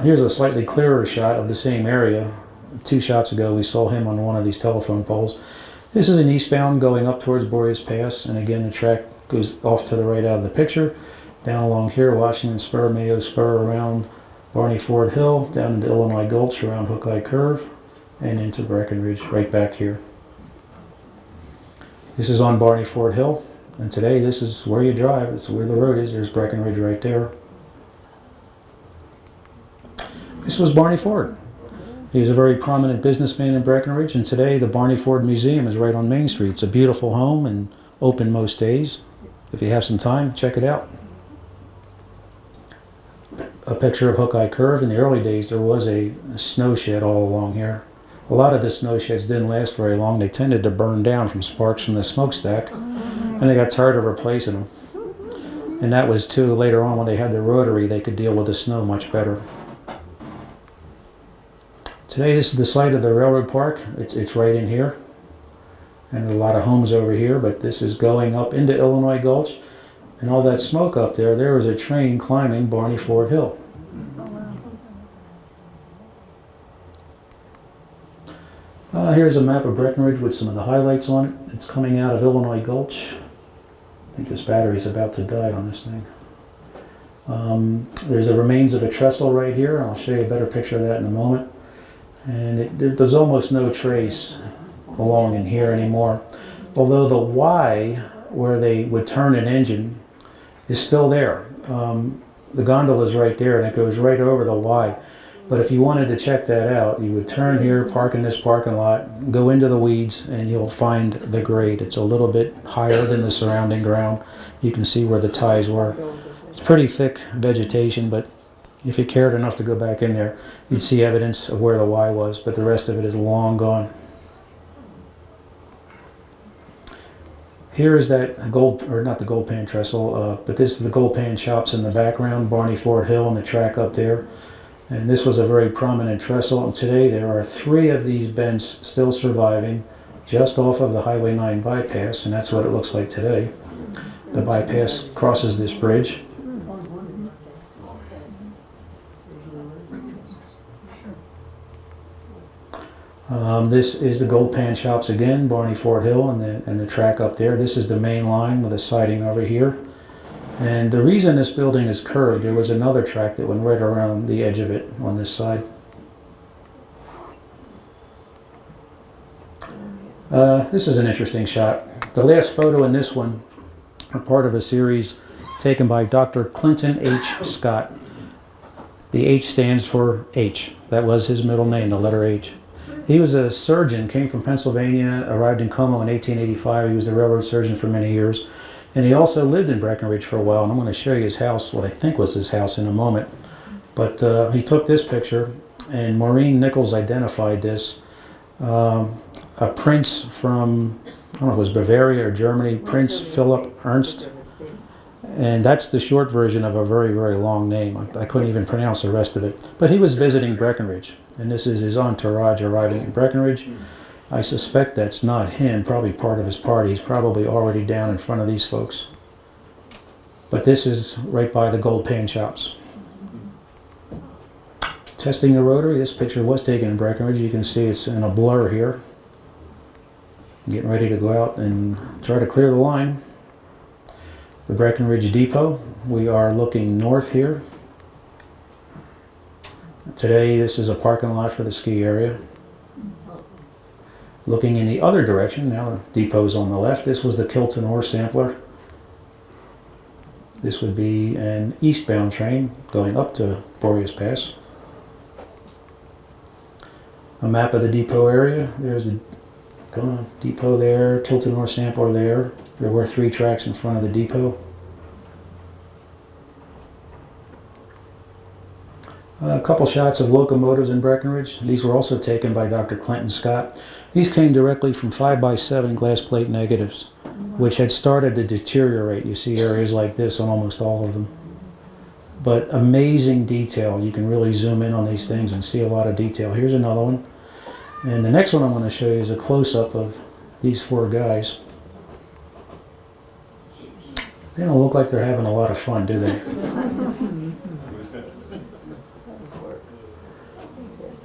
Here's a slightly clearer shot of the same area. 2 shots ago we saw him on one of these telephone poles. This is an eastbound going up towards Boreas Pass, and again the track goes off to the right out of the picture. Down along here, Washington Spur, Mayo Spur, around Barney Ford Hill, down into Illinois Gulch, around Hookeye Curve, and into Breckenridge, right back here. This is on Barney Ford Hill, and today this is where you drive. It's where the road is. There's Breckenridge right there. This was Barney Ford. He was a very prominent businessman in Breckenridge, and today the Barney Ford Museum is right on Main Street. It's a beautiful home and open most days. If you have some time, check it out. A picture of Hookeye Curve. In the early days, there was a snow shed all along here. A lot of the snow sheds didn't last very long. They tended to burn down from sparks from the smokestack, and they got tired of replacing them. And that was too, later on when they had the rotary, they could deal with the snow much better. Today, this is the site of the railroad park. It's right in here. And there's a lot of homes over here, but this is going up into Illinois Gulch. And all that smoke up there, there was a train climbing Barney Ford Hill. Here's a map of Breckenridge with some of the highlights on it. It's coming out of Illinois Gulch. I think this battery's about to die on this thing. There's the remains of a trestle right here. I'll show you a better picture of that in a moment. And there's almost no trace along in here anymore. Although the Y, where they would turn an engine, is still there. The gondola is right there and it goes right over the Y. But if you wanted to check that out, you would turn here, park in this parking lot, go into the weeds, and you'll find the grade. It's a little bit higher than the surrounding ground. You can see where the ties were. It's pretty thick vegetation, but if you cared enough to go back in there, you'd see evidence of where the Y was, but the rest of it is long gone. Here is that gold, or not the gold pan trestle, but this is the gold pan shops in the background, Barney Ford Hill and the track up there. And this was a very prominent trestle, and today there are 3 of these bents still surviving just off of the Highway 9 bypass, and that's what it looks like today. The bypass crosses this bridge. This is the gold pan shops again, Barney Ford Hill and the track up there. This is the main line with a siding over here. And the reason this building is curved, there was another track that went right around the edge of it on this side. This is an interesting shot. The last photo in this one are part of a series taken by Dr. Clinton H. Scott. The H stands for H. That was his middle name, the letter H. He was a surgeon, came from Pennsylvania, arrived in Como in 1885. He was the railroad surgeon for many years. And he also lived in Breckenridge for a while, and I'm going to show you his house, what I think was his house, in a moment. But he took this picture, and Maureen Nichols identified this. A prince from, I don't know if it was Bavaria or Germany, Prince Philip Ernst. And that's the short version of a very, very long name. I couldn't even pronounce the rest of it. But he was visiting Breckenridge, and this is his entourage arriving in Breckenridge. I suspect that's not him, probably part of his party. He's probably already down in front of these folks. But this is right by the gold pan shops. Testing the rotary. This picture was taken in Breckenridge. You can see it's in a blur here. Getting ready to go out and try to clear the line. The Breckenridge Depot. We are looking north here. Today this is a parking lot for the ski area. Looking in the other direction, now the depot's on the left. This was the Kilton ore sampler. This would be an eastbound train going up to Boreas Pass. A map of the depot area. There's the depot there, Kilton ore sampler there. There were 3 tracks in front of the depot. A couple shots of locomotives in Breckenridge. These were also taken by Dr. Clinton Scott. These came directly from 5x7 glass plate negatives, which had started to deteriorate. You see areas like this on almost all of them. But amazing detail. You can really zoom in on these things and see a lot of detail. Here's another one. And the next one I'm going to show you is a close-up of these four guys. They don't look like they're having a lot of fun, do they?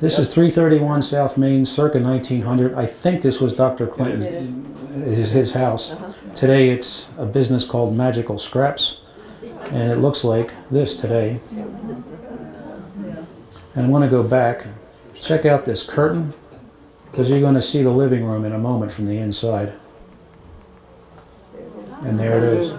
This is 331 South Main, circa 1900. I think this was Dr. Clinton's, his house. Today it's a business called Magical Scraps, and it looks like this today. And I want to go back, check out this curtain, because you're going to see the living room in a moment from the inside. And there it is.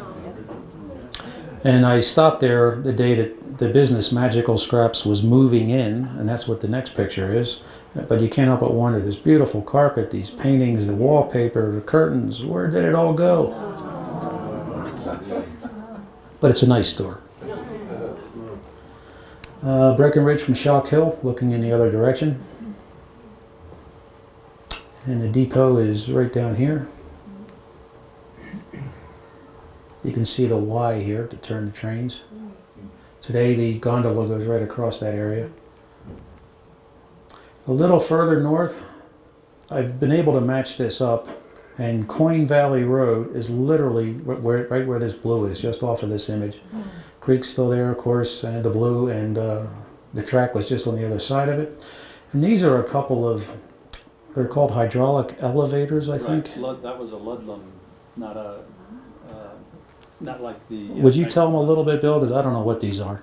And I stopped there the day that the business Magical Scraps was moving in, and that's what the next picture is. But you can't help but wonder, this beautiful carpet, these paintings, the wallpaper, the curtains, where did it all go? But it's a nice store. Breckenridge from Shock Hill, looking in the other direction. And the depot is right down here. You can see the Y here to turn the trains. Today the gondola goes right across that area. A little further north, I've been able to match this up, and Coin Valley Road is literally right where this blue is, just off of this image. Creek's still there, of course, and the blue, and the track was just on the other side of it. And these are a couple of, they're called hydraulic elevators, I think. That was a Ludlam, not a, not like the. Would you tell them a little bit, Bill? Because I don't know what these are.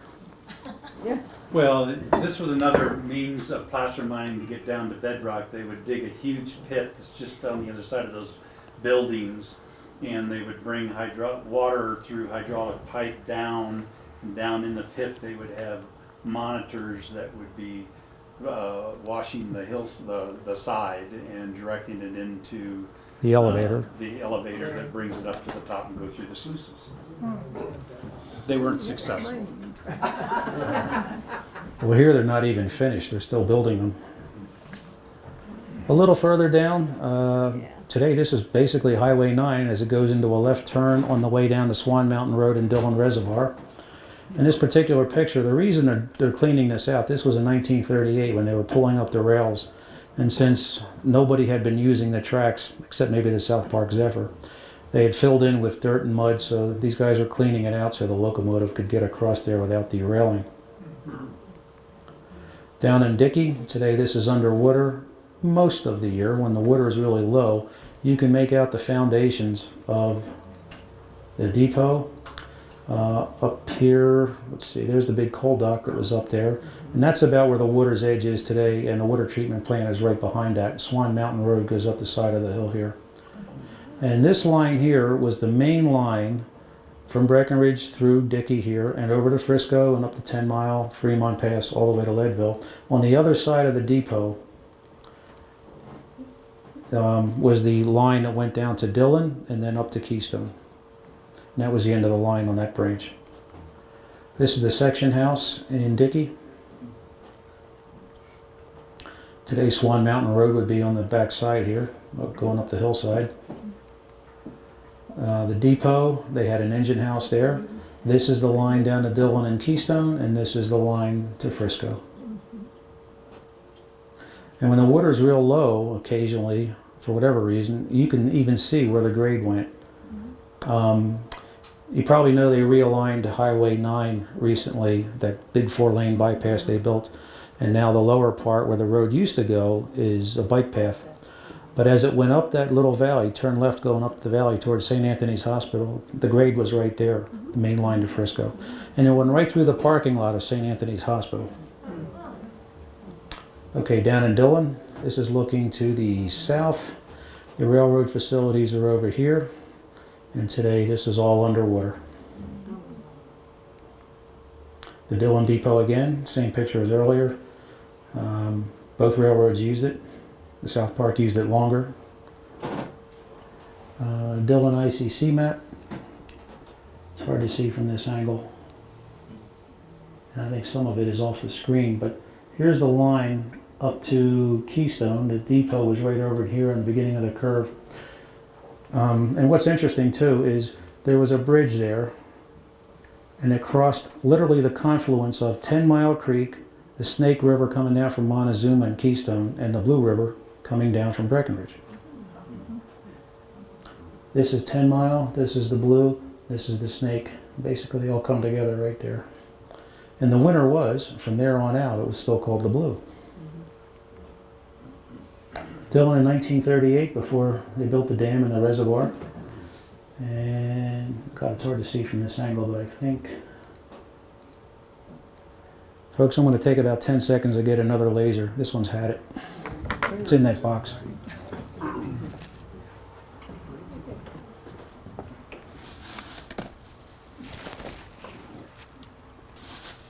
Well, this was another means of placer mining to get down to bedrock. They would dig a huge pit that's just on the other side of those buildings, and they would bring water through hydraulic pipe down, and down in the pit they would have monitors that would be washing the hills, the side, and directing it into The elevator. the elevator that brings it up to the top and go through the sluices. They weren't successful. Well, here they're not even finished. They're still building them. A little further down, today this is basically Highway 9 as it goes into a left turn on the way down to Swan Mountain Road and Dillon Reservoir. In this particular picture, the reason they're cleaning this out, this was in 1938 when they were pulling up the rails. And since nobody had been using the tracks, except maybe the South Park Zephyr, they had filled in with dirt and mud, so these guys are cleaning it out so the locomotive could get across there without derailing. Down in Dickey, today this is underwater most of the year. When the water is really low, you can make out the foundations of the depot. Up here, let's see, there's the big coal dock that was up there. And that's about where the water's edge is today, and the water treatment plant is right behind that. Swan Mountain Road goes up the side of the hill here. And this line here was the main line from Breckenridge through Dickey here and over to Frisco and up the 10 Mile, Fremont Pass, all the way to Leadville. On the other side of the depot was the line that went down to Dillon and then up to Keystone. And that was the end of the line on that branch. This is the section house in Dickey. Today Swan Mountain Road would be on the back side here, going up the hillside. The depot, they had an engine house there. This is the line down to Dillon and Keystone, and this is the line to Frisco. And when the water's real low, occasionally, for whatever reason, you can even see where the grade went. You probably know they realigned Highway 9 recently, that big 4-lane bypass they built, and now the lower part where the road used to go is a bike path. But as it went up that little valley, turn left going up the valley towards St. Anthony's Hospital, the grade was right there, the main line to Frisco. And it went right through the parking lot of St. Anthony's Hospital. Okay, down in Dillon, this is looking to the south. The railroad facilities are over here. And today this is all underwater. The Dillon Depot again, same picture as earlier. Both railroads used it. The South Park used it longer. Dillon ICC map. It's hard to see from this angle. And I think some of it is off the screen, but here's the line up to Keystone. The depot was right over here in the beginning of the curve. And what's interesting too is there was a bridge there, and it crossed literally the confluence of 10 Mile Creek, the Snake River coming down from Montezuma and Keystone, and the Blue River coming down from Breckenridge. This is 10 Mile, this is the Blue, this is the Snake. Basically, they all come together right there. And the winter was, from there on out, it was still called the Blue. Dillon in 1938, before they built the dam and the reservoir. And, God, it's hard to see from this angle, but I think... Folks, I'm going to take about 10 seconds to get another laser. This one's had it. It's in that box.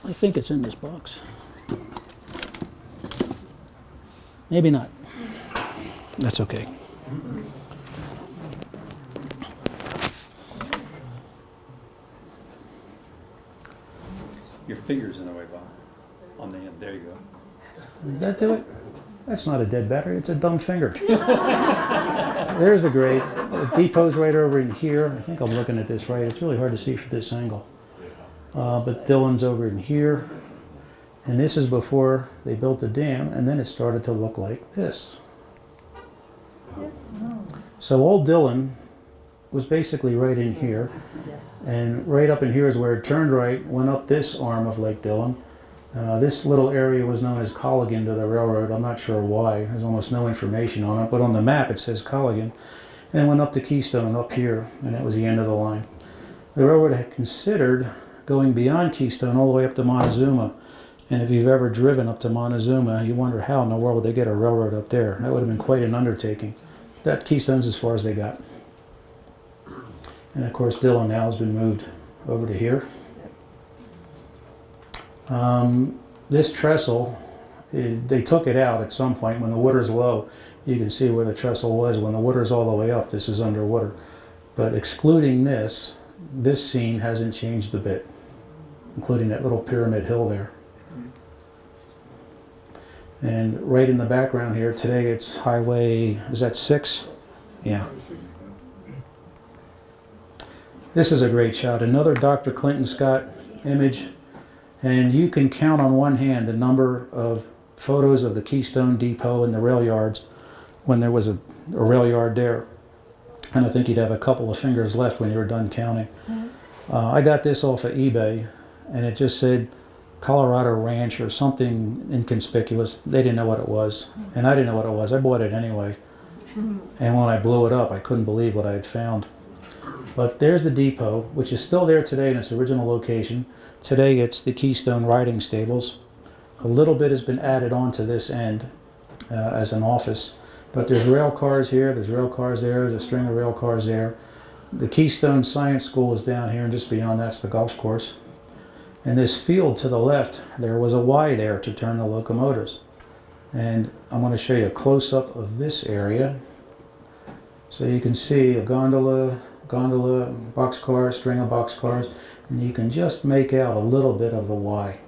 I think it's in this box. Maybe not. That's okay. Your finger's in the way, Bob. On the end, there you go. Does that do it? That's not a dead battery, it's a dumb finger. There's the grade. The depot's right over in here. I think I'm looking at this right. It's really hard to see from this angle. But Dillon's over in here. And this is before they built the dam, and then it started to look like this. So Old Dillon was basically right in here. And right up in here is where it turned right, went up this arm of Lake Dillon. This little area was known as Colligan to the railroad. I'm not sure why. There's almost no information on it, but on the map it says Colligan. And it went up to Keystone up here, and that was the end of the line. The railroad had considered going beyond Keystone all the way up to Montezuma. And if you've ever driven up to Montezuma, you wonder how in the world would they get a railroad up there. That would have been quite an undertaking. That Keystone's as far as they got. And of course Dillon now has been moved over to here. This trestle, they took it out at some point when the water's low. You can see where the trestle was. When the water's all the way up, this is underwater. But excluding this scene hasn't changed a bit, including that little pyramid hill there. And right in the background here, today it's highway, is that 6? Yeah. This is a great shot. Another Dr. Clinton Scott image. And you can count on one hand the number of photos of the Keystone Depot and the rail yards when there was a rail yard there. And I think you'd have a couple of fingers left when you were done counting. I got this off of eBay, and it just said Colorado Ranch or something inconspicuous. They didn't know what it was, and I didn't know what it was. I bought it anyway. And when I blew it up, I couldn't believe what I had found. But there's the depot, which is still there today in its original location. Today it's the Keystone Riding Stables. A little bit has been added on to this end as an office. But there's rail cars here, there's rail cars there, there's a string of rail cars there. The Keystone Science School is down here, and just beyond that's the golf course. And this field to the left, there was a Y there to turn the locomotives. And I'm going to show you a close-up of this area. So you can see a gondola, boxcar, string of boxcars, and you can just make out a little bit of the Y.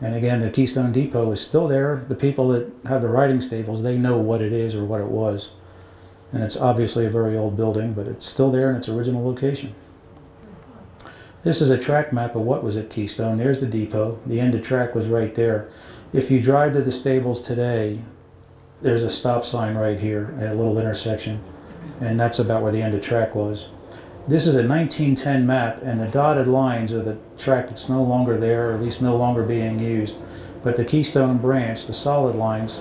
And again, the Keystone Depot is still there. The people that have the riding stables, they know what it is or what it was. And it's obviously a very old building, but it's still there in its original location. This is a track map of what was at Keystone. There's the depot. The end of track was right there. If you drive to the stables today, there's a stop sign right here at a little intersection, and that's about where the end of track was. This is a 1910 map, and the dotted lines are the track that's no longer there, or at least no longer being used. But the Keystone branch, the solid lines,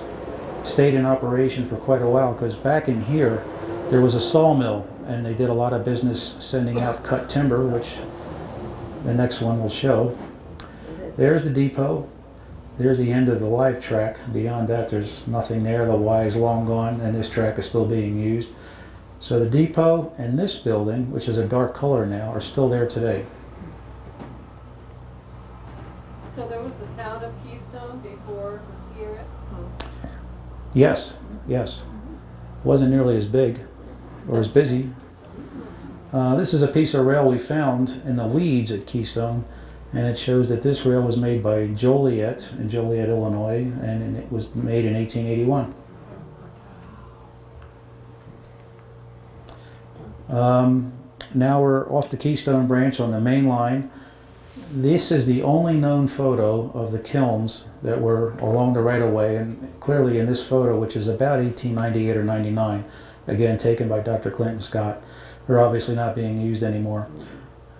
stayed in operation for quite a while, because back in here there was a sawmill, and they did a lot of business sending out cut timber, which the next one will show. There's the depot. There's the end of the live track. Beyond that, there's nothing there. The Y is long gone, and this track is still being used. So the depot and this building, which is a dark color now, are still there today. So there was the town of Keystone before the ski area? Yes, yes. Wasn't nearly as big or as busy. This is a piece of rail we found in the weeds at Keystone, And it shows that this rail was made by Joliet in Joliet, Illinois, and it was made in 1881. Now we're off the Keystone Branch on the main line. This is the only known photo of the kilns that were along the right-of-way, and clearly in this photo, which is about 1898 or 99, again taken by Dr. Clinton Scott, they're obviously not being used anymore.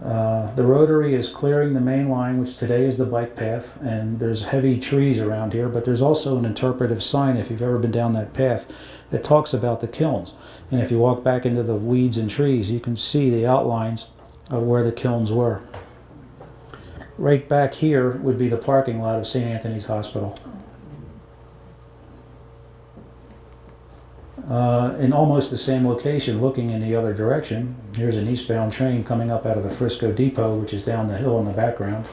The rotary is clearing the main line, which today is the bike path, and there's heavy trees around here, but there's also an interpretive sign, if you've ever been down that path, that talks about the kilns. And if you walk back into the weeds and trees, you can see the outlines of where the kilns were. Right back here would be the parking lot of St. Anthony's Hospital. In almost the same location, looking in the other direction, here's an eastbound train coming up out of the Frisco Depot, which is down the hill in the background.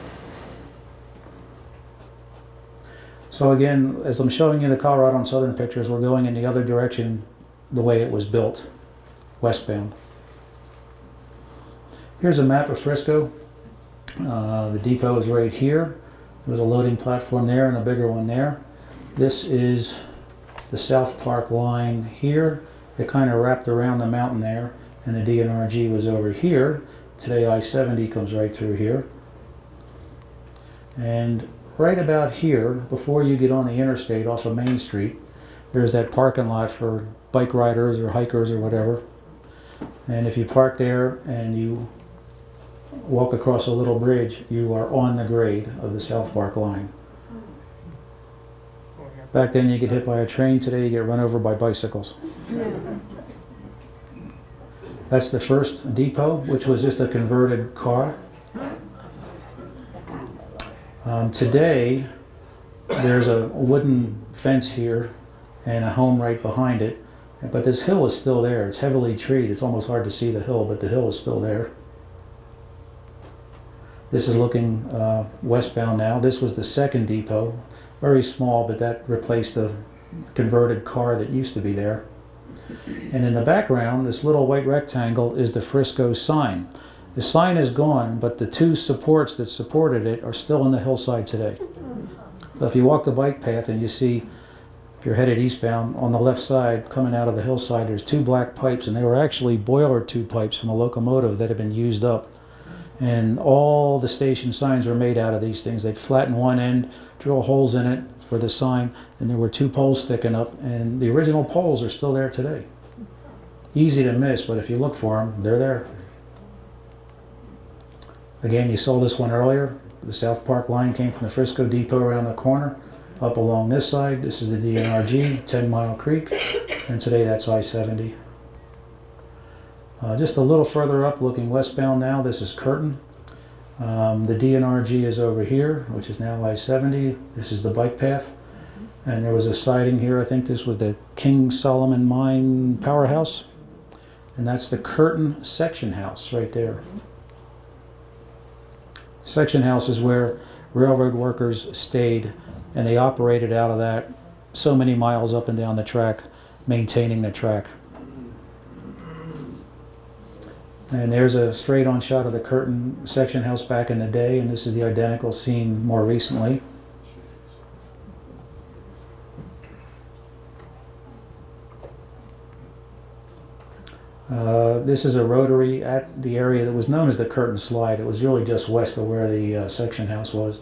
So again, as I'm showing you the Colorado and Southern pictures, we're going in the other direction the way it was built, westbound. Here's a map of Frisco. The depot is right here. There's a loading platform there and a bigger one there. This is the South Park line here. It kind of wrapped around the mountain there, and the DNRG was over here. Today I-70 comes right through here. And right about here, before you get on the interstate off of Main Street, there's that parking lot for bike riders or hikers or whatever. And if you park there and you walk across a little bridge, you are on the grade of the South Park line. Back then you get hit by a train, today you get run over by bicycles. That's the first depot, which was just a converted car. Today there's a wooden fence here and a home right behind it, but this hill is still there. It's heavily treed. It's almost hard to see the hill, but the hill is still there. This is looking westbound now. This was the second depot, very small, but that replaced the converted car that used to be there. And in the background, this little white rectangle is the Frisco sign. The sign is gone, but the two supports that supported it are still on the hillside today. So if you walk the bike path and you see, if you're headed eastbound, on the left side, coming out of the hillside, there's two black pipes, and they were actually boiler tube pipes from a locomotive that had been used up. And all the station signs were made out of these things. They'd flatten one end, drill holes in it for the sign, and there were two poles sticking up, and the original poles are still there today. Easy to miss, but if you look for them, they're there. Again, you saw this one earlier. The South Park line came from the Frisco Depot around the corner, up along this side. This is the DNRG, 10 Mile Creek, and today that's I-70. Just a little further up, looking westbound now, this is Curtin. The DNRG is over here, which is now I-70. This is the bike path. And there was a siding here. I think this was the King Solomon Mine powerhouse. And that's the Curtin section house right there. Section house is where railroad workers stayed, and they operated out of that so many miles up and down the track, maintaining the track. And there's a straight-on shot of the Curtin section house back in the day, and this is the identical scene more recently. This is a rotary at the area that was known as the Curtin Slide. It was really just west of where the section house was.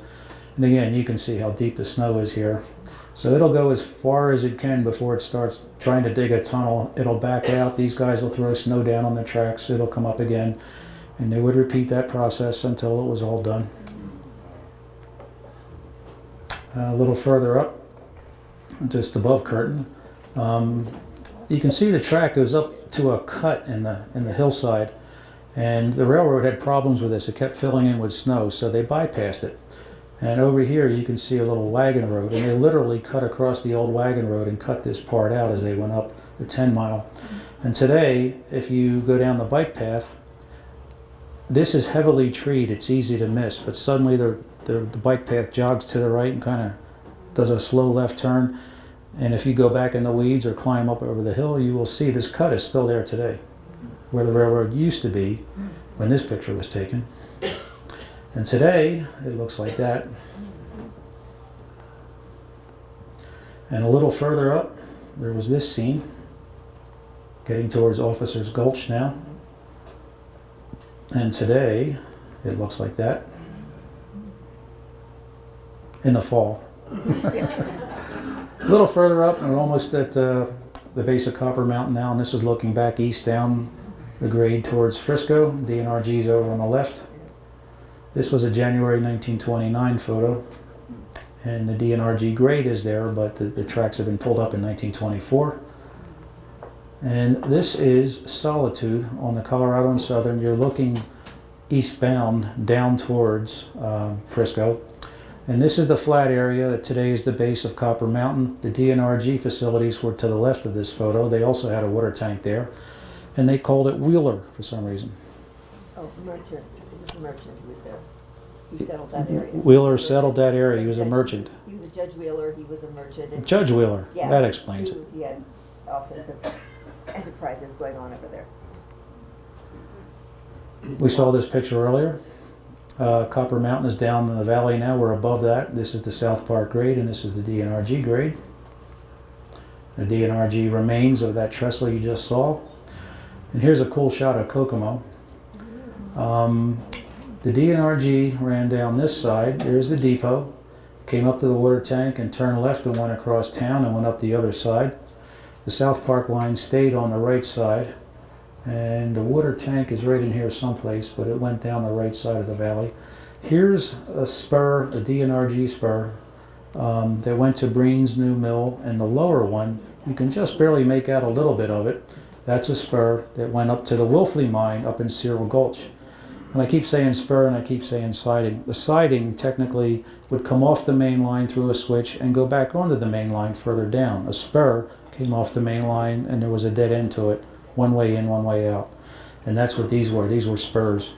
And again, you can see how deep the snow is here. So it'll go as far as it can before it starts trying to dig a tunnel. It'll back out. These guys will throw snow down on the tracks. It'll come up again. And they would repeat that process until it was all done. A little further up, just above Curtin, you can see the track goes up to a cut in the hillside. And the railroad had problems with this. It kept filling in with snow, so they bypassed it. And over here you can see a little wagon road, and they literally cut across the old wagon road and cut this part out as they went up the 10 mile. And today, if you go down the bike path, this is heavily treed. It's easy to miss, but suddenly the bike path jogs to the right and kind of does a slow left turn. And if you go back in the weeds or climb up over the hill, you will see this cut is still there today, where the railroad used to be when this picture was taken. And today, it looks like that. And a little further up, there was this scene, getting towards Officers Gulch now. And today, it looks like that. In the fall. A little further up, and we're almost at the base of Copper Mountain now, and this is looking back east down the grade towards Frisco. DNRG's over on the left. This was a January 1929 photo, and the DNRG grade is there, but the tracks have been pulled up in 1924. And this is Solitude on the Colorado and Southern. You're looking eastbound down towards Frisco. And this is the flat area that today is the base of Copper Mountain. The DNRG facilities were to the left of this photo. They also had a water tank there. And they called it Wheeler for some reason. Oh, merchant. It was a merchant who was there. He settled that area. Wheeler settled that area. He was a merchant. He was a Judge Wheeler. He was a merchant. And Judge Wheeler. yeah, That explains it. He had all sorts of enterprises going on over there. We saw this picture earlier. Copper Mountain is down in the valley now. We're above that. This is the South Park grade, and this is the DNRG grade. The DNRG remains of that trestle you just saw. And here's a cool shot of Kokomo. The DNRG ran down this side. There's the depot. Came up to the water tank and turned left and went across town and went up the other side. The South Park line stayed on the right side. And the water tank is right in here someplace, but it went down the right side of the valley. Here's a spur, a DNRG spur, that went to Breen's new mill, and the lower one, you can just barely make out a little bit of it. That's a spur that went up to the Wolfley mine up in Cyril Gulch. And I keep saying spur and I keep saying siding. The siding technically would come off the main line through a switch and go back onto the main line further down. A spur came off the main line and there was a dead end to it. One way in, one way out. And that's what these were. These were spurs.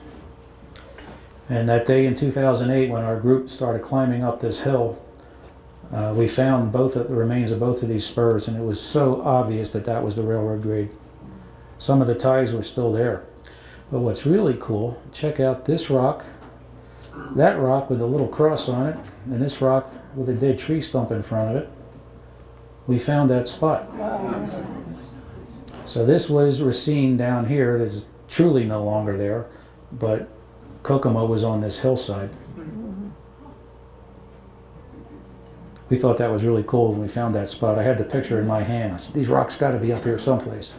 And that day in 2008, when our group started climbing up this hill, we found the remains of both of these spurs, and it was so obvious that that was the railroad grade. Some of the ties were still there. But what's really cool, check out this rock, that rock with a little cross on it, and this rock with a dead tree stump in front of it. We found that spot. So this was Racine down here. It is truly no longer there, but Kokomo was on this hillside. We thought that was really cool when we found that spot. I had the picture in my hand. I said, these rocks got to be up here someplace.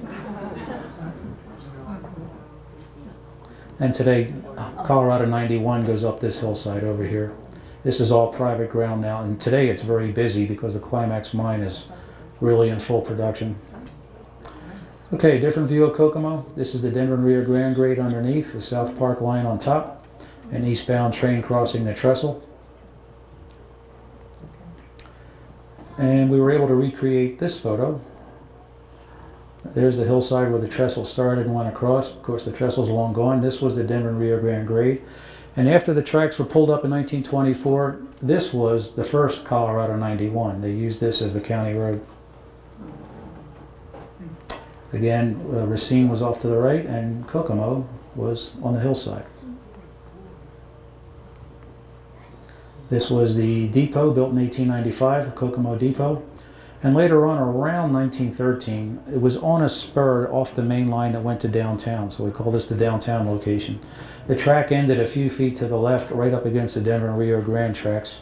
And today, Colorado 91 goes up this hillside over here. This is all private ground now, and today it's very busy because the Climax mine is really in full production. Okay, different view of Kokomo. This is the Denver and Rio Grande grade underneath, the South Park line on top, an eastbound train crossing the trestle. And we were able to recreate this photo. There's the hillside where the trestle started and went across. Of course, the trestle's long gone. This was the Denver and Rio Grande grade. And after the tracks were pulled up in 1924, this was the first Colorado 91. They used this as the county road. Again, Racine was off to the right and Kokomo was on the hillside. This was the depot built in 1895, Kokomo Depot. And later on, around 1913, it was on a spur off the main line that went to downtown. So we call this the downtown location. The track ended a few feet to the left, right up against the Denver and Rio Grande tracks.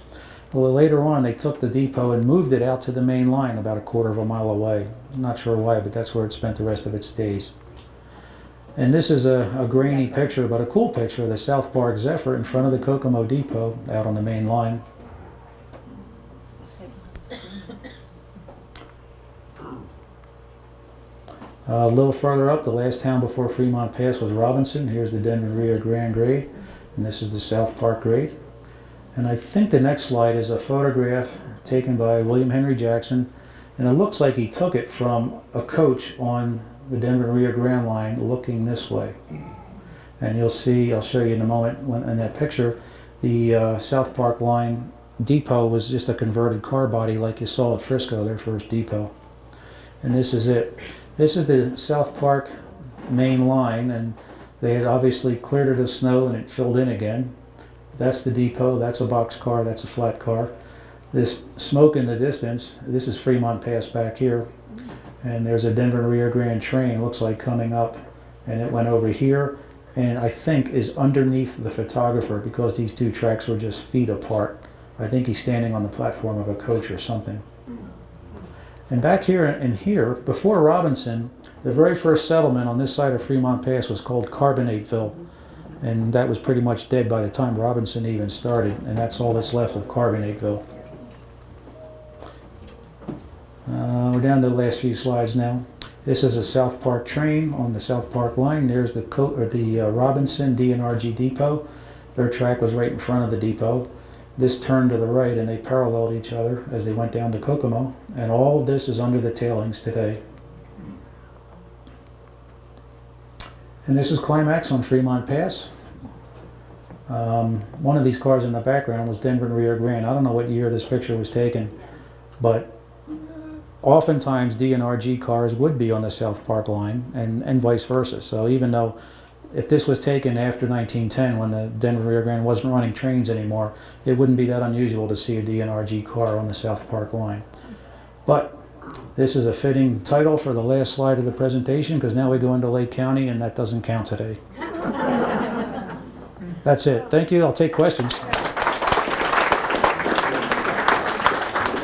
Well, later on, they took the depot and moved it out to the main line about a quarter of a mile away. I'm not sure why, but that's where it spent the rest of its days. And this is a grainy picture, but a cool picture of the South Park Zephyr in front of the Kokomo Depot out on the main line. A little further up, the last town before Fremont Pass was Robinson. Here's the Denver Rio Grande grade, and this is the South Park grade. And I think the next slide is a photograph taken by William Henry Jackson, and it looks like he took it from a coach on the Denver Rio Grande line looking this way. And you'll see, I'll show you in a moment, when in that picture, the South Park line depot was just a converted car body like you saw at Frisco, their first depot. And this is it. This is the South Park main line, and they had obviously cleared it of snow and it filled in again. That's the depot, that's a box car, that's a flat car. This smoke in the distance, this is Fremont Pass back here. And there's a Denver Rio Grande train, looks like coming up, and it went over here, and I think is underneath the photographer because these two tracks were just feet apart. I think he's standing on the platform of a coach or something. And back here and here, before Robinson, the very first settlement on this side of Fremont Pass was called Carbonateville. And that was pretty much dead by the time Robinson even started, and that's all that's left of Carbonateville. We're down to the last few slides now. This is a South Park train on the South Park line. There's the Robinson DNRG depot. Their track was right in front of the depot. This turned to the right and they paralleled each other as they went down to Kokomo. And all of this is under the tailings today. And this is Climax on Fremont Pass. One of these cars in the background was Denver and Rio Grande. I don't know what year this picture was taken, but oftentimes DNRG cars would be on the South Park line and vice versa. So even though if this was taken after 1910 when the Denver Rio Grande wasn't running trains anymore, it wouldn't be that unusual to see a DNRG car on the South Park line. But this is a fitting title for the last slide of the presentation because now we go into Lake County and that doesn't count today. That's it. Thank you. I'll take questions.